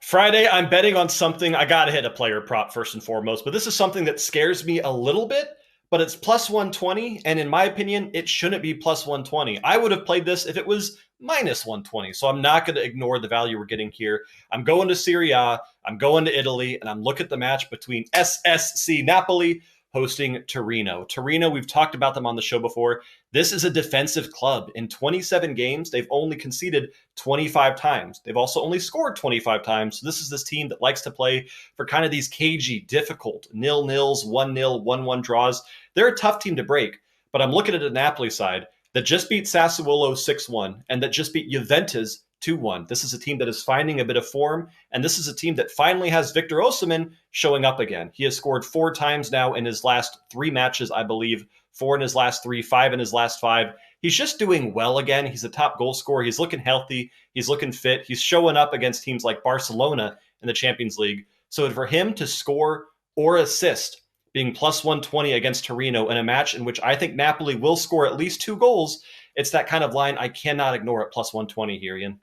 S2: Friday, I'm betting on something. I got to hit a player prop first and foremost, but this is something that scares me a little bit, but it's plus 120, and in my opinion, it shouldn't be plus 120. I would have played this if it was minus 120, so I'm not going to ignore the value we're getting here. I'm going to Serie A, I'm going to Italy, and I'm looking at the match between SSC Napoli hosting Torino. Torino, we've talked about them on the show before. This is a defensive club. In 27 games, they've only conceded 25 times. They've also only scored 25 times. So this is this team that likes to play for kind of these cagey, difficult 0-0s, 1-0, 1-1 draws. They're a tough team to break, but I'm looking at the Napoli side that just beat Sassuolo 6-1 and that just beat Juventus 2-1. This is a team that is finding a bit of form, and this is a team that finally has Victor Osimhen showing up again. He has scored 4 times now in his last 3 matches, I believe. 4 in his last 3, 5 in his last 5. He's just doing well again. He's a top goal scorer. He's looking healthy. He's looking fit. He's showing up against teams like Barcelona in the Champions League. So for him to score or assist, being plus 120 against Torino in a match in which I think Napoli will score at least 2 goals, it's that kind of line I cannot ignore at plus 120 here, Ian.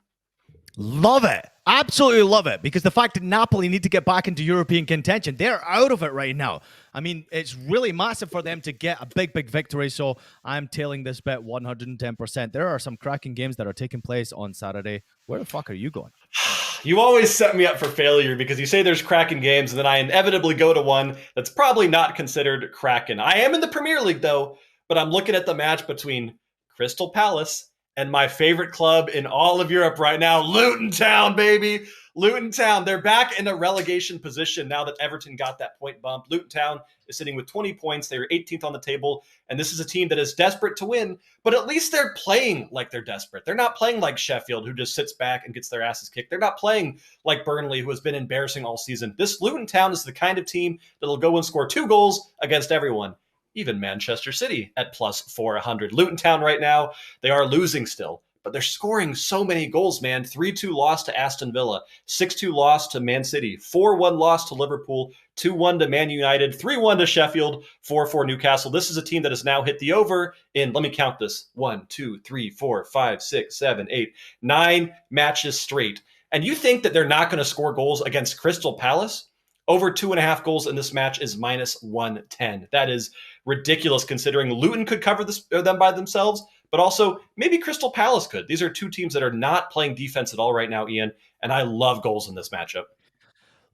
S1: Love it. Absolutely love it. Because the fact that Napoli need to get back into European contention, they're out of it right now. I mean, it's really massive for them to get a big, big victory. So I'm tailing this bet 110%. There are some cracking games that are taking place on Saturday. Where the fuck are you going?
S2: You always set me up for failure because you say there's cracking games, and then I inevitably go to one that's probably not considered cracking. I am in the Premier League, though, but I'm looking at the match between Crystal Palace and my favorite club in all of Europe right now, Luton Town, baby. Luton Town, they're back in a relegation position now that Everton got that point bump. Luton Town is sitting with 20 points. They are 18th on the table, and this is a team that is desperate to win, but at least they're playing like they're desperate. They're not playing like Sheffield, who just sits back and gets their asses kicked. They're not playing like Burnley, who has been embarrassing all season. This Luton Town is the kind of team that'll go and score 2 goals against everyone. Even Manchester City at plus 400. Luton Town right now, they are losing still, but they're scoring so many goals, man. 3-2 loss to Aston Villa, 6-2 loss to Man City, 4-1 loss to Liverpool, 2-1 to Man United, 3-1 to Sheffield, 4-4 Newcastle. This is a team that has now hit the over in, let me count this, 1, 2, 3, 4, 5, 6, 7, 8, 9 matches straight. And you think that they're not going to score goals against Crystal Palace? Over 2.5 goals in this match is minus 110. That is ridiculous considering Luton could cover them by themselves, but also maybe Crystal Palace could. These are 2 teams that are not playing defense at all right now, Ian, and I love goals in this matchup.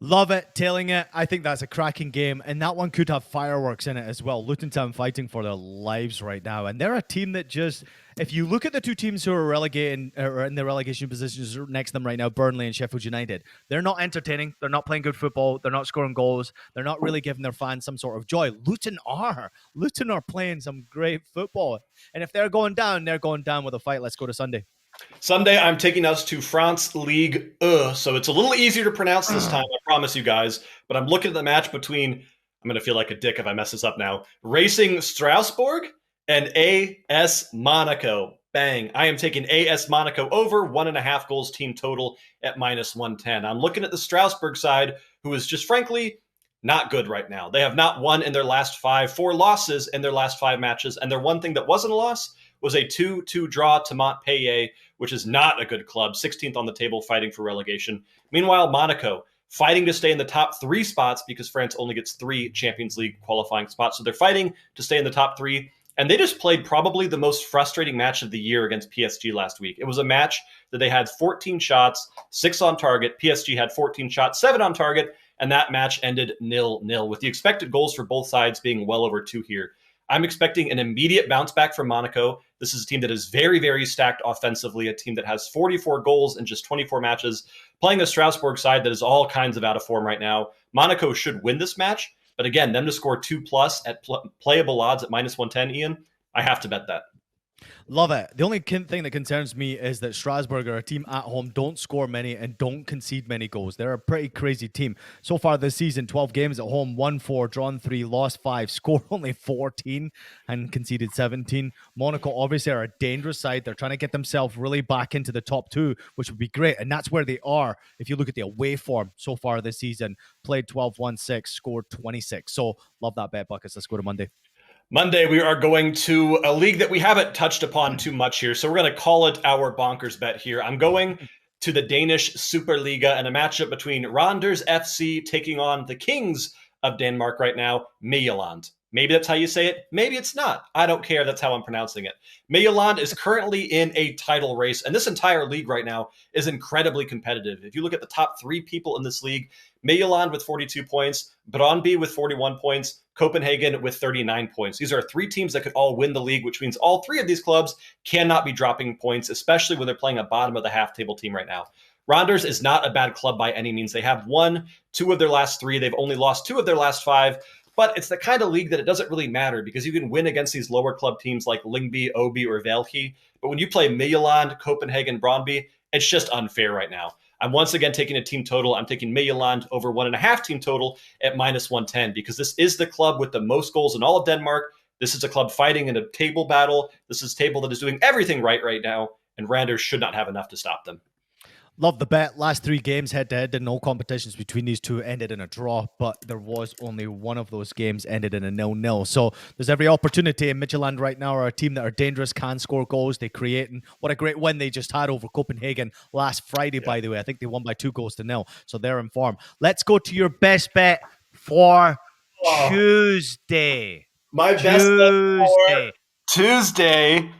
S1: Love it, tailing it. I think that's a cracking game, and that one could have fireworks in it as well. Luton Town fighting for their lives right now, and they're a team that just, if you look at the 2 teams who are relegating or in the relegation positions next to them right now, Burnley and Sheffield United, they're not entertaining. They're not playing good football. They're not scoring goals. They're not really giving their fans some sort of joy. Luton are. Luton are playing some great football, and if they're going down with a fight. Let's go to Sunday.
S2: Sunday, I'm taking us to France Ligue 1, so it's a little easier to pronounce this time, I promise you guys. But I'm looking at the match between, I'm going to feel like a dick if I mess this up now, Racing Strasbourg and AS Monaco. Bang. I am taking AS Monaco over 1.5 goals team total at minus 110. I'm looking at the Strasbourg side, who is just frankly not good right now. They have not won in their last 5, 4 losses in their last 5 matches. And their one thing that wasn't a loss was a 2-2 draw to Montpellier, which is not a good club, 16th on the table, fighting for relegation. Meanwhile, Monaco fighting to stay in the top 3 spots because France only gets 3 Champions League qualifying spots. So they're fighting to stay in the top 3. And they just played probably the most frustrating match of the year against PSG last week. It was a match that they had 14 shots, 6 on target. PSG had 14 shots, 7 on target. And that match ended 0-0, with the expected goals for both sides being well over 2 here. I'm expecting an immediate bounce back from Monaco. This is a team that is very, very stacked offensively, a team that has 44 goals in just 24 matches, playing a Strasbourg side that is all kinds of out of form right now. Monaco should win this match, but again, them to score 2+ at playable odds at -110, Ian, I have to bet that.
S1: Love it. The only thing that concerns me is that Strasbourg are a team at home, don't score many and don't concede many goals. They're a pretty crazy team. So far this season, 12 games at home, won 4, drawn 3, lost 5, scored only 14 and conceded 17. Monaco obviously are a dangerous side. They're trying to get themselves really back into the top 2, which would be great. And that's where they are. If you look at the away form so far this season, played 12, won 6, scored 26. So love that bet, Buckets. Let's go to Monday.
S2: Monday, we are going to a league that we haven't touched upon too much here, so we're going to call it our bonkers bet here. I'm going to the Danish Superliga and a matchup between Randers FC taking on the Kings of Denmark right now, Midtjylland. Maybe that's how you say it. Maybe it's not. I don't care. That's how I'm pronouncing it. Midtjylland is currently in a title race, and this entire league right now is incredibly competitive. If you look at the top 3 people in this league, Midtjylland with 42 points, Brøndby with 41 points, Copenhagen with 39 points. These are 3 teams that could all win the league, which means all 3 of these clubs cannot be dropping points, especially when they're playing a bottom of the half table team right now. Randers is not a bad club by any means. They have won 2 of their last 3. They've only lost 2 of their last 5. But it's the kind of league that it doesn't really matter because you can win against these lower club teams like Lyngby, Obi, or Velki. But when you play Midtjylland, Copenhagen, Brøndby, it's just unfair right now. I'm once again taking a team total. I'm taking Midtjylland over 1.5 team total at -110 because this is the club with the most goals in all of Denmark. This is a club fighting in a table battle. This is a table that is doing everything right now, and Randers should not have enough to stop them.
S1: Love the bet. Last 3 games head-to-head and no competitions between these two ended in a draw, but there was only one of those games ended in a 0-0. So there's every opportunity. And Midtjylland right now are a team that are dangerous, can score goals. They create, and what a great win they just had over Copenhagen last Friday, by the way. I think they won by 2-0. So they're in form. Let's go to your best bet for Tuesday.
S2: My best bet for Tuesday.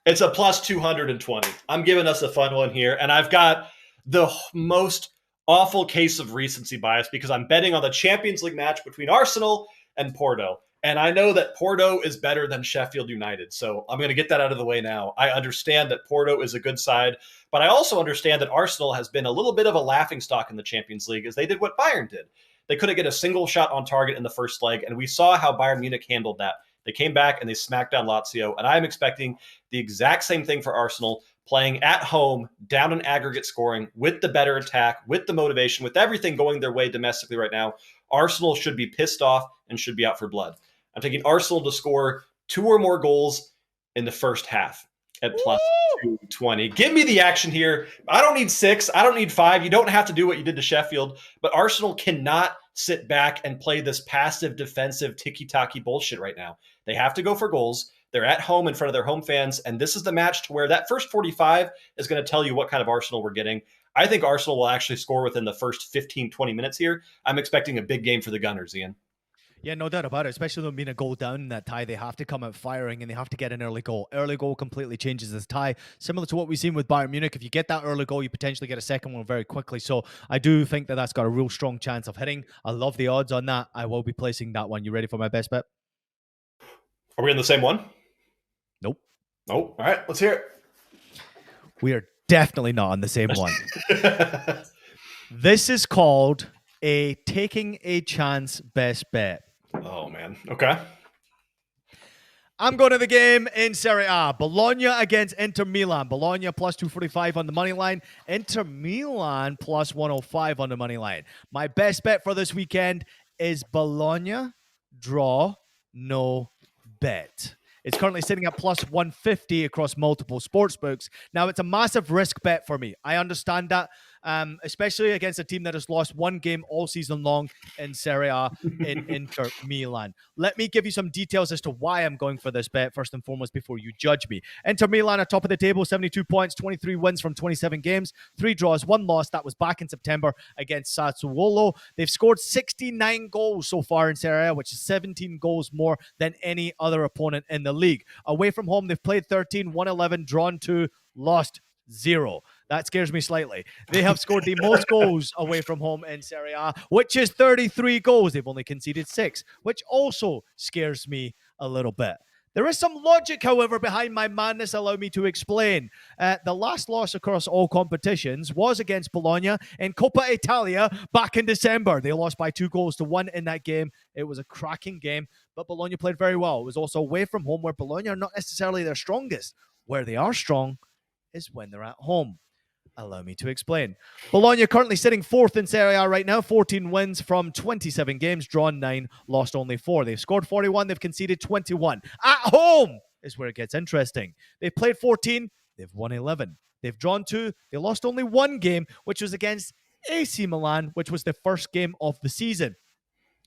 S2: It's a +220. I'm giving us a fun one here. And I've got the most awful case of recency bias because I'm betting on the Champions League match between Arsenal and Porto. And I know that Porto is better than Sheffield United. So I'm going to get that out of the way now. I understand that Porto is a good side, but I also understand that Arsenal has been a little bit of a laughingstock in the Champions League as they did what Bayern did. They couldn't get a single shot on target in the first leg, and we saw how Bayern Munich handled that. They came back and they smacked down Lazio, and I'm expecting the exact same thing for Arsenal, playing at home, down in aggregate scoring, with the better attack, with the motivation, with everything going their way domestically right now. Arsenal should be pissed off and should be out for blood. I'm taking Arsenal to score 2 or more goals in the first half at +220. Give me the action here. I don't need 6. I don't need 5. You don't have to do what you did to Sheffield, but Arsenal cannot sit back and play this passive defensive tiki-taki bullshit right now. They have to go for goals. They're at home in front of their home fans, and this is the match to where that first 45 is going to tell you what kind of Arsenal we're getting. I think Arsenal will actually score within the first 15, 20 minutes here. I'm expecting a big game for the Gunners, Ian.
S1: Yeah, no doubt about it. Especially them being a goal down in that tie, they have to come out firing and they have to get an early goal. Early goal completely changes this tie. Similar to what we've seen with Bayern Munich. If you get that early goal, you potentially get a second one very quickly. So I do think that that's got a real strong chance of hitting. I love the odds on that. I will be placing that one. You ready for my best bet?
S2: Are we in the same one?
S1: Nope.
S2: Oh, all right. Let's hear it.
S1: We are definitely not on the same one. This is called a taking a chance best bet.
S2: Oh, man. Okay.
S1: I'm going to the game in Serie A. Bologna against Inter Milan. Bologna +245 on the money line. Inter Milan +105 on the money line. My best bet for this weekend is Bologna draw, no bet. It's currently sitting at +150 across multiple sports books. Now, it's a massive risk bet for me. I understand that. especially against a team that has lost one game all season long in Serie A in Inter Milan. Let me give you some details as to why I'm going for this bet, first and foremost, before you judge me. Inter Milan are top of the table, 72 points, 23 wins from 27 games, 3 draws, 1 loss. That was back in September against Sassuolo. They've scored 69 goals so far in Serie A, which is 17 goals more than any other opponent in the league. Away from home, they've played 13, won 11, drawn 2, lost 0. That scares me slightly. They have scored the most goals away from home in Serie A, which is 33 goals. They've only conceded 6, which also scares me a little bit. There is some logic, however, behind my madness. Allow me to explain. The last loss across all competitions was against Bologna in Coppa Italia back in December. They lost by 2-1 in that game. It was a cracking game, but Bologna played very well. It was also away from home, where Bologna are not necessarily their strongest. Where they are strong is when they're at home. Allow me to explain. Bologna currently sitting 4th in Serie A right now, 14 wins from 27 games, drawn 9, lost only 4. They've scored 41, they've conceded 21. At home is where it gets interesting. They've played 14, they've won 11. They've drawn 2, they lost only 1 game, which was against AC Milan, which was the first game of the season.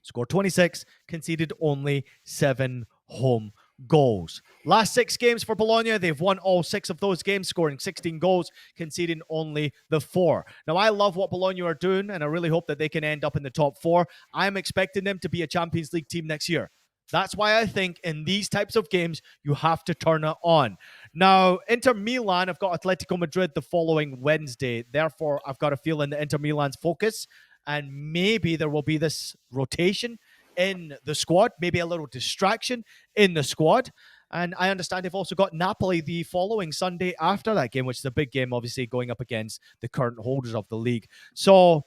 S1: Scored 26, conceded only 7 home goals. Last 6 games for Bologna, they've won all 6 of those games, scoring 16 goals, conceding only the 4. Now, I love what Bologna are doing, and I really hope that they can end up in the top 4. I'm expecting them to be a Champions League team next year. That's why I think in these types of games, you have to turn it on. Now, Inter Milan have got Atletico Madrid the following Wednesday. Therefore, I've got a feeling that Inter Milan's focus, and maybe there will be this rotation in the squad, maybe a little distraction in the squad. And I understand they've also got Napoli the following Sunday after that game, which is a big game, obviously, going up against the current holders of the league. So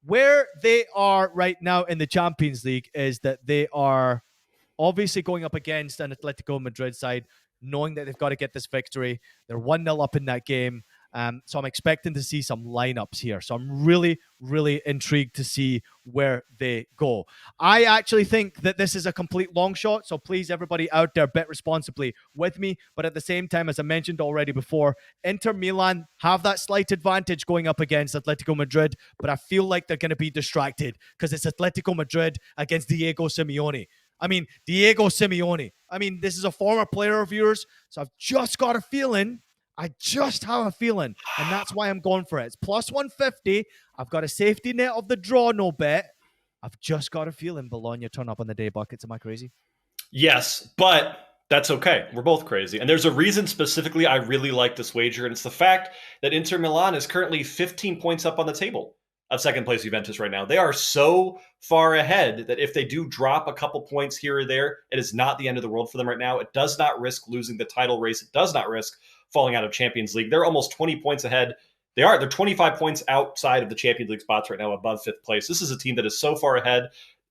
S1: where they are right now in the Champions League is that they are obviously going up against an Atletico Madrid side, knowing that they've got to get this victory. They're 1-0 up in that game. So I'm expecting to see some lineups here. So I'm really, really intrigued to see where they go. I actually think that this is a complete long shot. So please, everybody out there, bet responsibly with me. But at the same time, as I mentioned already before, Inter Milan have that slight advantage going up against Atletico Madrid. But I feel like they're going to be distracted because it's Atletico Madrid against Diego Simeone. Diego Simeone. This is a former player of yours. So I've just got a feeling. I just have a feeling, and that's why I'm going for it. It's plus 150. I've got a safety net of the draw, no bet. I've just got a feeling Bologna turn up on the day buckets. Am I crazy?
S2: Yes, but that's okay. We're both crazy. And there's a reason specifically I really like this wager, and it's the fact that Inter Milan is currently 15 points up on the table of second place Juventus right now. They are so far ahead that if they do drop a couple points here or there, it is not the end of the world for them right now. It does not risk losing the title race. It does not risk falling out of Champions League. They're almost 20 points ahead. They're 25 points outside of the Champions League spots right now, above 5th place. This is a team that is so far ahead.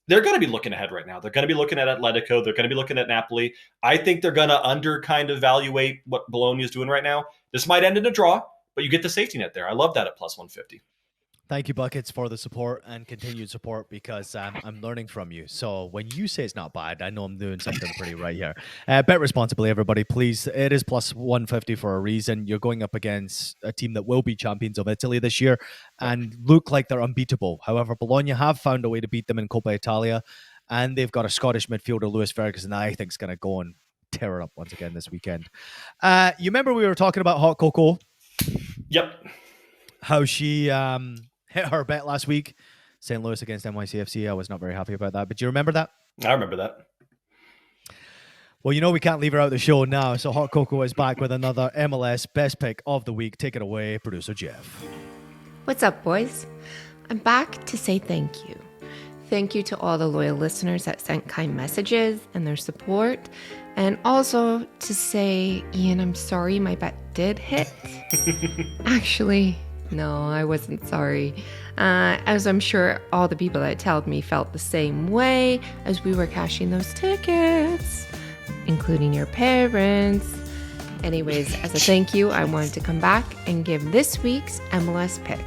S2: They're going to be looking ahead right now. They're going to be looking at Atletico. They're going to be looking at Napoli. I think they're going to evaluate what Bologna is doing right now. This might end in a draw, but you get the safety net there. I love that at plus 150.
S1: Thank you, Buckets, for the support and continued support, because I'm learning from you. So when you say it's not bad, I know I'm doing something pretty right here. Bet responsibly, everybody, please. It is plus 150 for a reason. You're going up against a team that will be champions of Italy this year and look like they're unbeatable. However, Bologna have found a way to beat them in Coppa Italia, and they've got a Scottish midfielder, Lewis Ferguson, that I think is going to go and tear it up once again this weekend. You remember we were talking about Hot Coco?
S2: Yep.
S1: How she hit her bet last week, St. Louis against NYCFC. I was not very happy about that. But do you remember that?
S2: I remember that.
S1: Well, we can't leave her out of the show now. So Hot Coco is back with another MLS best pick of the week. Take it away, producer Jeff.
S4: What's up, boys? I'm back to say thank you. Thank you to all the loyal listeners that sent kind messages and their support. And also to say, Ian, I'm sorry my bet did hit. Actually, no, I wasn't sorry. As I'm sure all the people that told me felt the same way as we were cashing those tickets, including your parents. Anyways, as a thank you, I wanted to come back and give this week's MLS pick.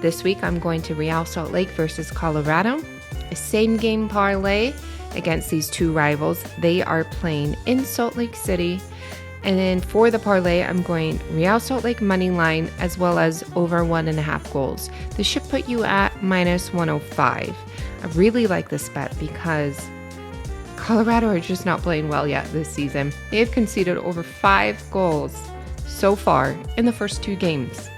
S4: This week, I'm going to Real Salt Lake versus Colorado, a same-game parlay against these two rivals. They are playing in Salt Lake City. And then for the parlay, I'm going Real Salt Lake money line as well as over 1.5 goals. This should put you at -105. I really like this bet because Colorado are just not playing well yet this season. They've conceded over 5 goals so far in the first 2 games.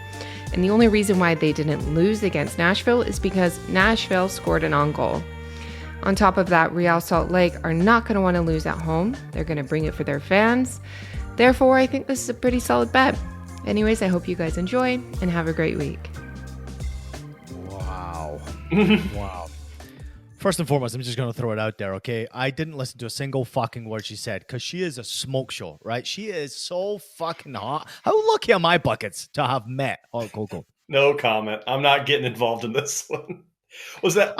S4: And the only reason why they didn't lose against Nashville is because Nashville scored an on goal. On top of that, Real Salt Lake are not going to want to lose at home. They're going to bring it for their fans. Therefore, I think this is a pretty solid bet. Anyways, I hope you guys enjoy and have a great week.
S1: Wow. Wow. First and foremost, I'm just going to throw it out there, okay? I didn't listen to a single fucking word she said because she is a smoke show, right? She is so fucking hot. How lucky am I, Buckets, to have met Hot Coco?
S2: No comment. I'm not getting involved in this one. Was that?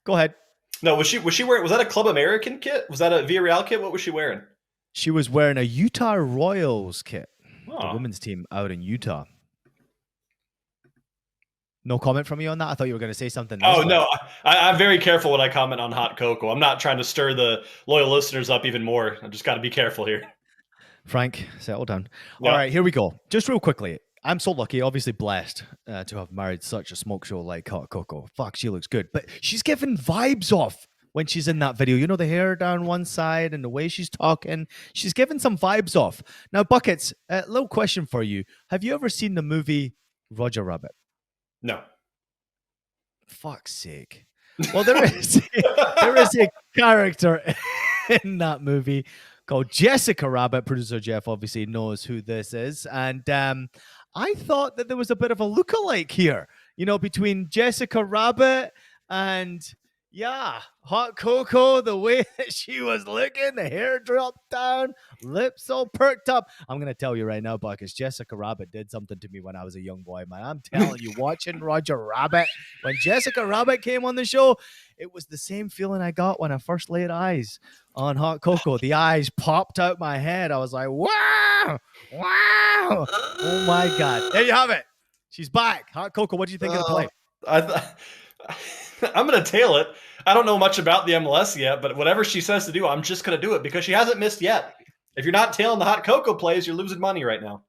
S1: Go ahead.
S2: No, was she wearing? Was that a Club American kit? Was that a Villarreal kit? What was she wearing?
S1: She was wearing a Utah Royals kit, the
S2: Oh.
S1: women's team out in Utah. No comment from you on that? I thought you were going to say something.
S2: Oh, no. I'm very careful when I comment on Hot Coco. I'm not trying to stir the loyal listeners up even more. I just got to be careful here.
S1: Frank, settle down.
S2: Yeah.
S1: All right, here we go. Just real quickly. I'm so lucky, obviously blessed to have married such a smoke show like Hot Coco. Fuck, she looks good. But she's giving vibes off when she's in that video. You know, the hair down one side and the way she's talking. She's giving some vibes off. Now, Buckets, a little question for you. Have you ever seen the movie Roger Rabbit?
S2: No.
S1: Fuck's sake. Well, there is a character in that movie called Jessica Rabbit. Producer Jeff obviously knows who this is. And I thought that there was a bit of a lookalike here, you know, between Jessica Rabbit and, yeah, Hot Coco, the way that she was looking, the hair dropped down, lips all perked up. I'm going to tell you right now, Buckets, Jessica Rabbit did something to me when I was a young boy, man. I'm telling you, watching Roger Rabbit, when Jessica Rabbit came on the show, it was the same feeling I got when I first laid eyes on Hot Coco. The eyes popped out my head. I was like, wow, wow. Oh, my God. There you have it. She's back. Hot Coco, what do you think of the play?
S2: I'm going to tail it. I don't know much about the MLS yet, but whatever she says to do, I'm just going to do it because she hasn't missed yet. If you're not tailing the Hot Coco plays, you're losing money right now.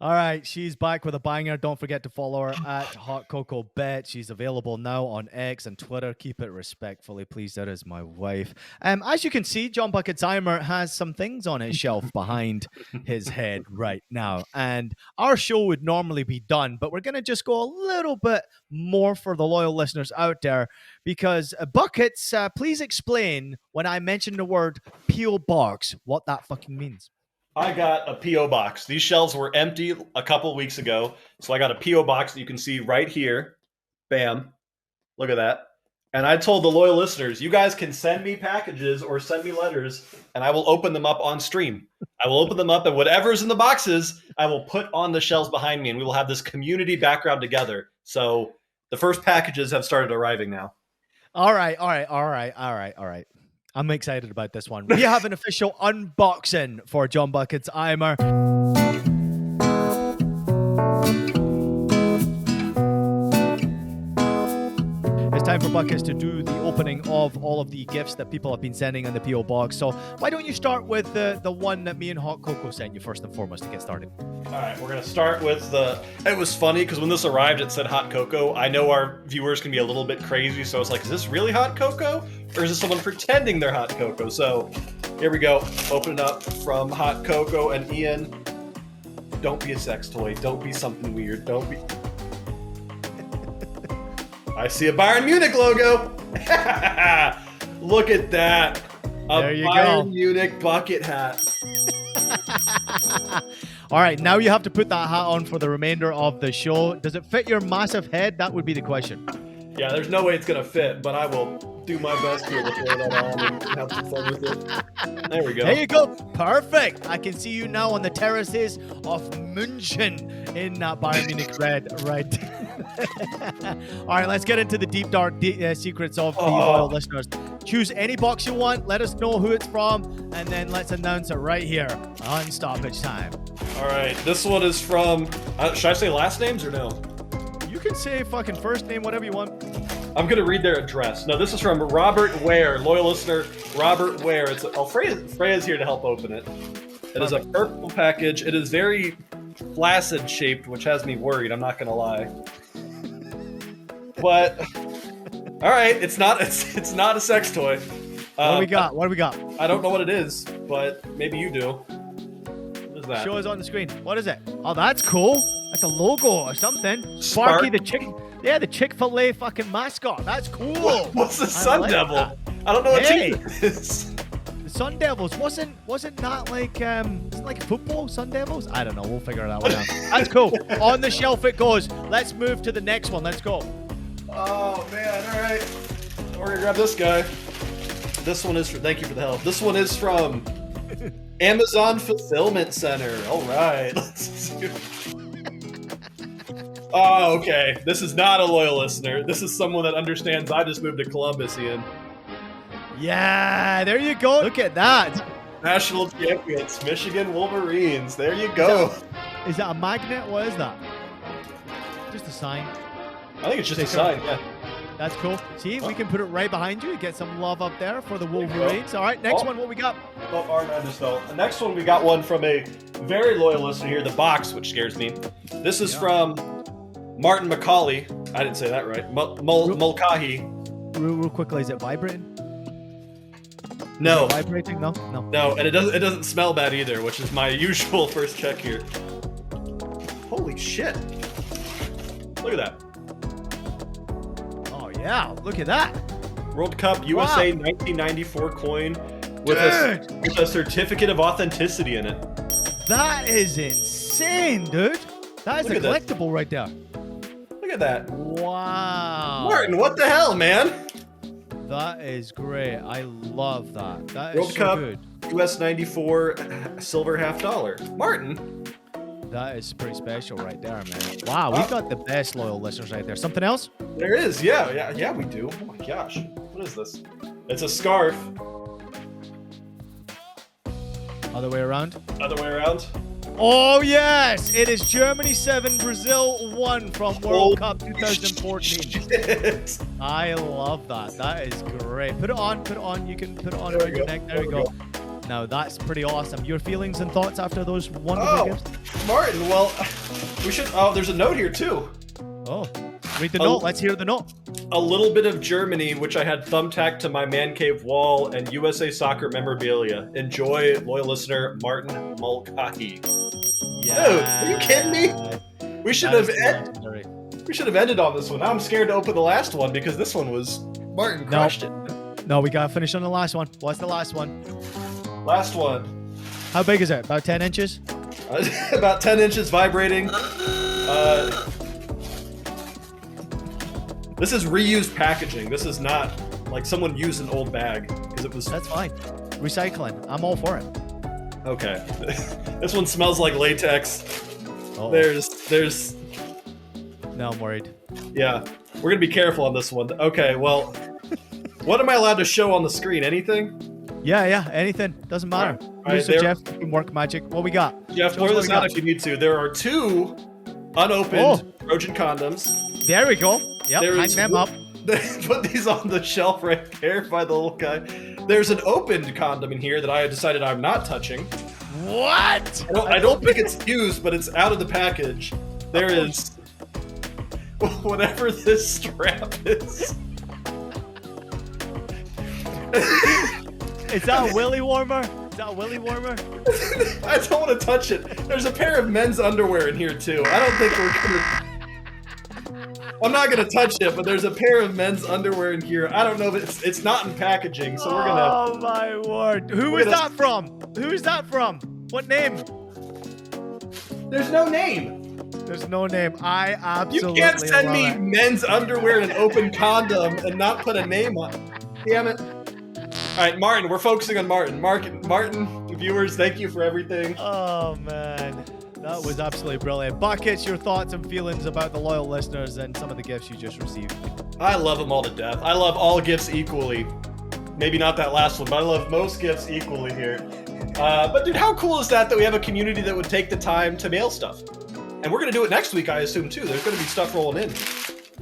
S1: All right, she's back with a banger. Don't forget to follow her at Hot Coco Bet. She's available now on X and Twitter. Keep it respectfully, please. That is my wife. As you can see, John Bucketsheimer has some things on his shelf behind his head right now. And our show would normally be done, but we're going to just go a little bit more for the loyal listeners out there because Buckets, please explain when I mention the word P.O. Box, what that fucking means.
S2: I got a P.O. box. These shelves were empty a couple weeks ago. So I got a P.O. box that you can see right here. Bam. Look at that. And I told the loyal listeners, you guys can send me packages or send me letters, and I will open them up on stream. I will open them up, and whatever's in the boxes, I will put on the shelves behind me, and we will have this community background together. So the first packages have started arriving now.
S1: All right. I'm excited about this one. We have an official unboxing for John Bucketsheimer. It's time for Buckets to do the opening of all of the gifts that people have been sending in the P.O. Box. So why don't you start with the one that me and Hot Coco sent you first and foremost to get started?
S2: All right, we're going to start with it was funny because when this arrived, it said Hot Coco. I know our viewers can be a little bit crazy, so it's like, is this really Hot Coco? Or is this someone pretending they're Hot Coco? So here we go. Open it up from Hot Coco and Ian. Don't be a sex toy. Don't be something weird. Don't be... I see a Bayern Munich logo. Look at that.
S1: There you
S2: Bayern
S1: go.
S2: Munich bucket hat.
S1: All right, now you have to put that hat on for the remainder of the show. Does it fit your massive head? That would be the question.
S2: Yeah, there's no way it's going to fit, but I will do my best to throw that on and have some fun with it. There we go.
S1: There you go. Perfect. I can see you now on the terraces of München in that Bayern Munich red right. All right, let's get into the deep, dark secrets of the loyal listeners. Choose any box you want. Let us know who it's from, and then let's announce it right here on Stoppage Time.
S2: All right, this one is from, should I say last names or no?
S1: You can say fucking first name, whatever you want.
S2: I'm going to read their address. No, this is from Robert Ware, loyal listener Robert Ware. Freya's here to help open it. It is a purple package. It is very flaccid shaped, which has me worried. I'm not gonna lie. But all right, it's not a sex toy.
S1: What do we got? What do we got?
S2: I don't know what it is, but maybe you do. What is that?
S1: Show us on the screen. What is it? Oh, that's cool. That's a logo or something. Sparky, the Chick-fil-A fucking mascot. That's cool.
S2: What's the Sun Devil?
S1: That.
S2: I don't know what
S1: Hey.
S2: team it is.
S1: The Sun Devils wasn't that like isn't like football? Sun Devils? I don't know. We'll figure that one out. That's cool. On the shelf it goes. Let's move to the next one. Let's go.
S2: Oh man! All right, we're gonna grab this guy. This one is for. Thank you for the help. This one is from Amazon Fulfillment Center. All right, let's see. Oh, okay. This is not a loyal listener. This is someone that understands. I just moved to Columbus, Ian.
S1: Yeah, there you go. Look at that.
S2: National champions, Michigan Wolverines. There you go.
S1: Is that a magnet? What is that? Just a sign.
S2: I think it's just a sign. Yeah.
S1: That's cool. See, we can put it right behind you. Get some love up there for the Wolverines. All right, next one. What we got?
S2: Oh, our man just fell. The next one, we got one from a very loyal listener here, the box, which scares me. This is from Martin McCauley. I didn't say that right. Mulcahy.
S1: Real quickly, is it vibrating?
S2: No.
S1: Is it vibrating? No.
S2: No, and it doesn't smell bad either, which is my usual first check here. Holy shit. Look at that.
S1: Oh yeah, look at that.
S2: World Cup USA 1994 coin with a certificate of authenticity in it.
S1: That is insane, dude. That is
S2: Look
S1: a
S2: at that.
S1: collectible right there.
S2: Look at that.
S1: Wow.
S2: Martin, what the hell, man?
S1: That is great. I love that. That is
S2: World
S1: so
S2: Cup
S1: good.
S2: US 94 silver $50. Martin.
S1: That is pretty special right there, man. Wow, we got the best loyal listeners right there. Something else?
S2: There is, yeah, we do. Oh my gosh, what is this? It's a scarf.
S1: Other way around.
S2: Other way around.
S1: Oh yes, it is Germany 7, Brazil 1 from World Cup 2014.
S2: Shit.
S1: I love that. That is great. Put it on. You can put it on around your neck. There we go. Now that's pretty awesome. Your feelings and thoughts after those wonderful gifts?
S2: Martin, well, we should. Oh, there's a note here too.
S1: Oh, read the note. Let's hear the note.
S2: A little bit of Germany, which I had thumbtacked to my man cave wall, and USA Soccer memorabilia. Enjoy, loyal listener Martin Mulcahy.
S1: Yeah.
S2: Dude, are you kidding me? We should have ended on this one. Now I'm scared to open the last one because this one was Martin crushed it.
S1: No, we gotta finish on the last one. What's the last one?
S2: Last one.
S1: How big is it? About 10 inches?
S2: About 10 inches vibrating. This is reused packaging. This is not like someone used an old bag because it was.
S1: That's fine. Recycling. I'm all for it.
S2: Okay. This one smells like latex.
S1: Uh-oh.
S2: There's.
S1: Now I'm worried.
S2: Yeah, we're gonna be careful on this one. Okay, well, what am I allowed to show on the screen? Anything?
S1: Yeah. Anything. Doesn't matter.
S2: Alright,
S1: So Jeff, you can work magic. What we got?
S2: Jeff,
S1: Show us
S2: blur
S1: what
S2: this
S1: we
S2: out
S1: got.
S2: if you need to. There are 2 unopened Trojan condoms.
S1: There we go. Yep,
S2: There
S1: hang
S2: is
S1: them up.
S2: Put these on the shelf right there by the little guy. There's an opened condom in here that I have decided I'm not touching.
S1: What?
S2: I don't think it's used, but it's out of the package. There is whatever this strap is.
S1: Is that a willy warmer? Is that a willy warmer?
S2: I don't want to touch it. There's a pair of men's underwear in here too. I don't think we're gonna. I'm not gonna touch it, but there's a pair of men's underwear in here. I don't know if it's not in packaging, so we're gonna.
S1: Oh my word! Who
S2: We're
S1: is
S2: gonna-
S1: that from? Who is that from? What name?
S2: There's no name.
S1: There's no name. I
S2: You
S1: absolutely
S2: can't send
S1: love
S2: me
S1: it.
S2: men's underwear and an open condom and not put a name on it. Damn it. All right, Martin, we're focusing on Martin. Martin, viewers, thank you for everything.
S1: Oh man, that was absolutely brilliant. Buckets, your thoughts and feelings about the loyal listeners and some of the gifts you just received.
S2: I love them all to death. I love all gifts equally. Maybe not that last one, but I love most gifts equally here. But dude, how cool is that we have a community that would take the time to mail stuff? And we're going to do it next week, I assume, too. There's going to be stuff rolling in.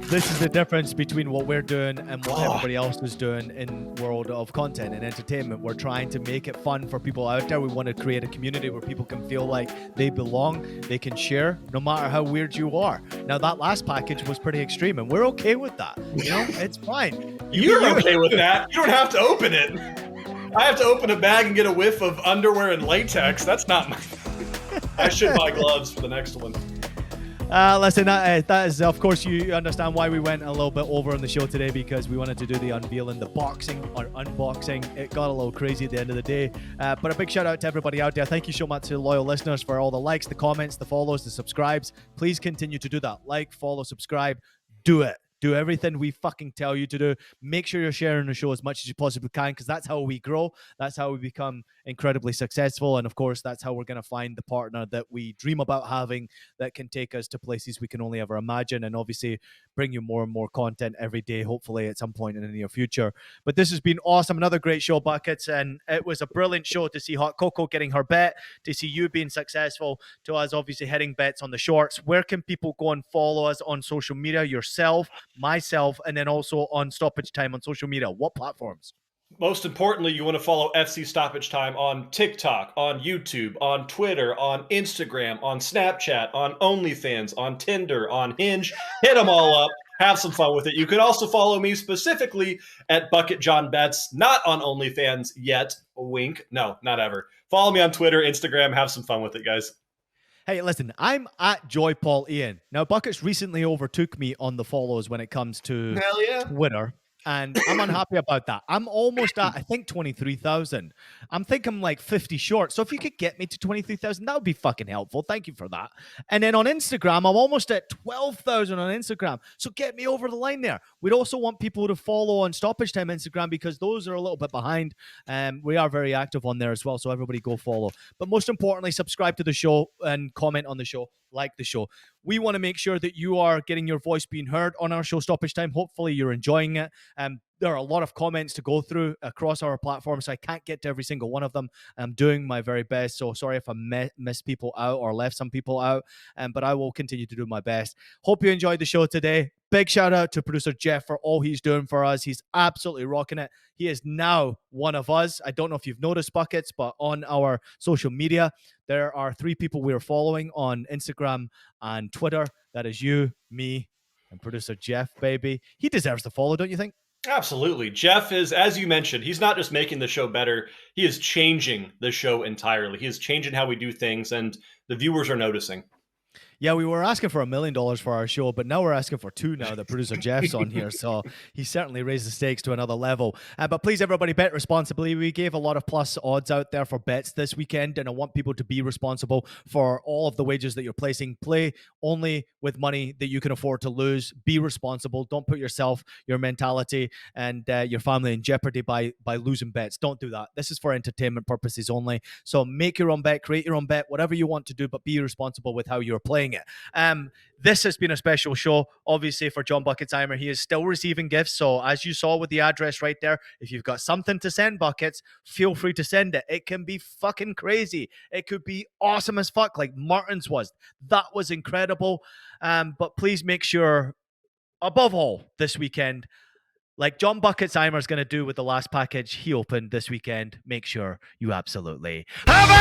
S1: This is the difference between what we're doing and what everybody else is doing in world of content and entertainment. We're trying to make it fun for people out there. We want to create a community where people can feel like they belong, they can share, no matter how weird you are. Now, that last package was pretty extreme, and we're okay with that. You know, it's fine.
S2: You're okay with that. You don't have to open it. I have to open a bag and get a whiff of underwear and latex. That's not my... I should buy gloves for the next one.
S1: Listen, that is, of course, you understand why we went a little bit over on the show today, because we wanted to do the unveiling, the unboxing. It got a little crazy at the end of the day. But a big shout out to everybody out there. Thank you so much to loyal listeners for all the likes, the comments, the follows, the subscribes. Please continue to do that. Like, follow, subscribe. Do it. Do everything we fucking tell you to do. Make sure you're sharing the show as much as you possibly can, because that's how we grow. That's how we become incredibly successful. And of course, that's how we're going to find the partner that we dream about having, that can take us to places we can only ever imagine, and obviously bring you more and more content every day, hopefully at some point in the near future. But this has been awesome. Another great show, Buckets. And it was a brilliant show to see Hot Coco getting her bet, to see you being successful, to us obviously hitting bets on the shorts. Where can people go and follow us on social media? Yourself, myself, and then also on Stoppage Time on social media. What platforms?
S2: Most importantly, you want to follow FC Stoppage Time on TikTok, on YouTube, on Twitter, on Instagram, on Snapchat, on OnlyFans, on Tinder, on Hinge. Hit them all up. Have some fun with it. You can also follow me specifically at Bucket John Bets, not on OnlyFans yet. Wink. No, not ever. Follow me on Twitter, Instagram. Have some fun with it, guys.
S1: Hey, listen, I'm at Joy Paul Ian. Now, Buckets recently overtook me on the follows when it comes to Twitter, and I'm unhappy about that. I'm almost at, I think, 23,000. I'm thinking like 50 short. So if you could get me to 23,000, that would be fucking helpful. Thank you for that. And then on Instagram, I'm almost at 12,000 on Instagram. So get me over the line there. We'd also want people to follow on Stoppage Time Instagram, because those are a little bit behind. We are very active on there as well. So everybody go follow. But most importantly, subscribe to the show and comment on the show. Like the show. We want to make sure that you are getting your voice being heard on our show, Stoppage Time. Hopefully you're enjoying it. There are a lot of comments to go through across our platform, so I can't get to every single one of them. I'm doing my very best, so sorry if I missed people out or left some people out, but I will continue to do my best. Hope you enjoyed the show today. Big shout out to producer Jeff for all he's doing for us. He's absolutely rocking it. He is now one of us. I don't know if you've noticed, Buckets, but on our social media, there are 3 people we're following on Instagram and Twitter. That is you, me, and producer Jeff, baby. He deserves the follow, don't you think?
S2: Absolutely. Jeff is, as you mentioned, he's not just making the show better. He is changing the show entirely. He is changing how we do things, and the viewers are noticing.
S1: Yeah, we were asking for $1 million for our show, but now we're asking for 2 now that producer Jeff's on here. So he certainly raised the stakes to another level. But please, everybody, bet responsibly. We gave a lot of plus odds out there for bets this weekend, and I want people to be responsible for all of the wagers that you're placing. Play only with money that you can afford to lose. Be responsible. Don't put yourself, your mentality, and your family in jeopardy by losing bets. Don't do that. This is for entertainment purposes only. So make your own bet, create your own bet, whatever you want to do, but be responsible with how you're playing it. This has been a special show, obviously, for John Bucketimer. He is still receiving gifts. So as you saw with the address right there, if you've got something to send, Buckets, feel free to send it. It can be fucking crazy. It could be awesome as fuck, like Martin's was. That was incredible. But please make sure, above all, this weekend, like John Bucketimer is going to do with the last package he opened this weekend, make sure you absolutely have it!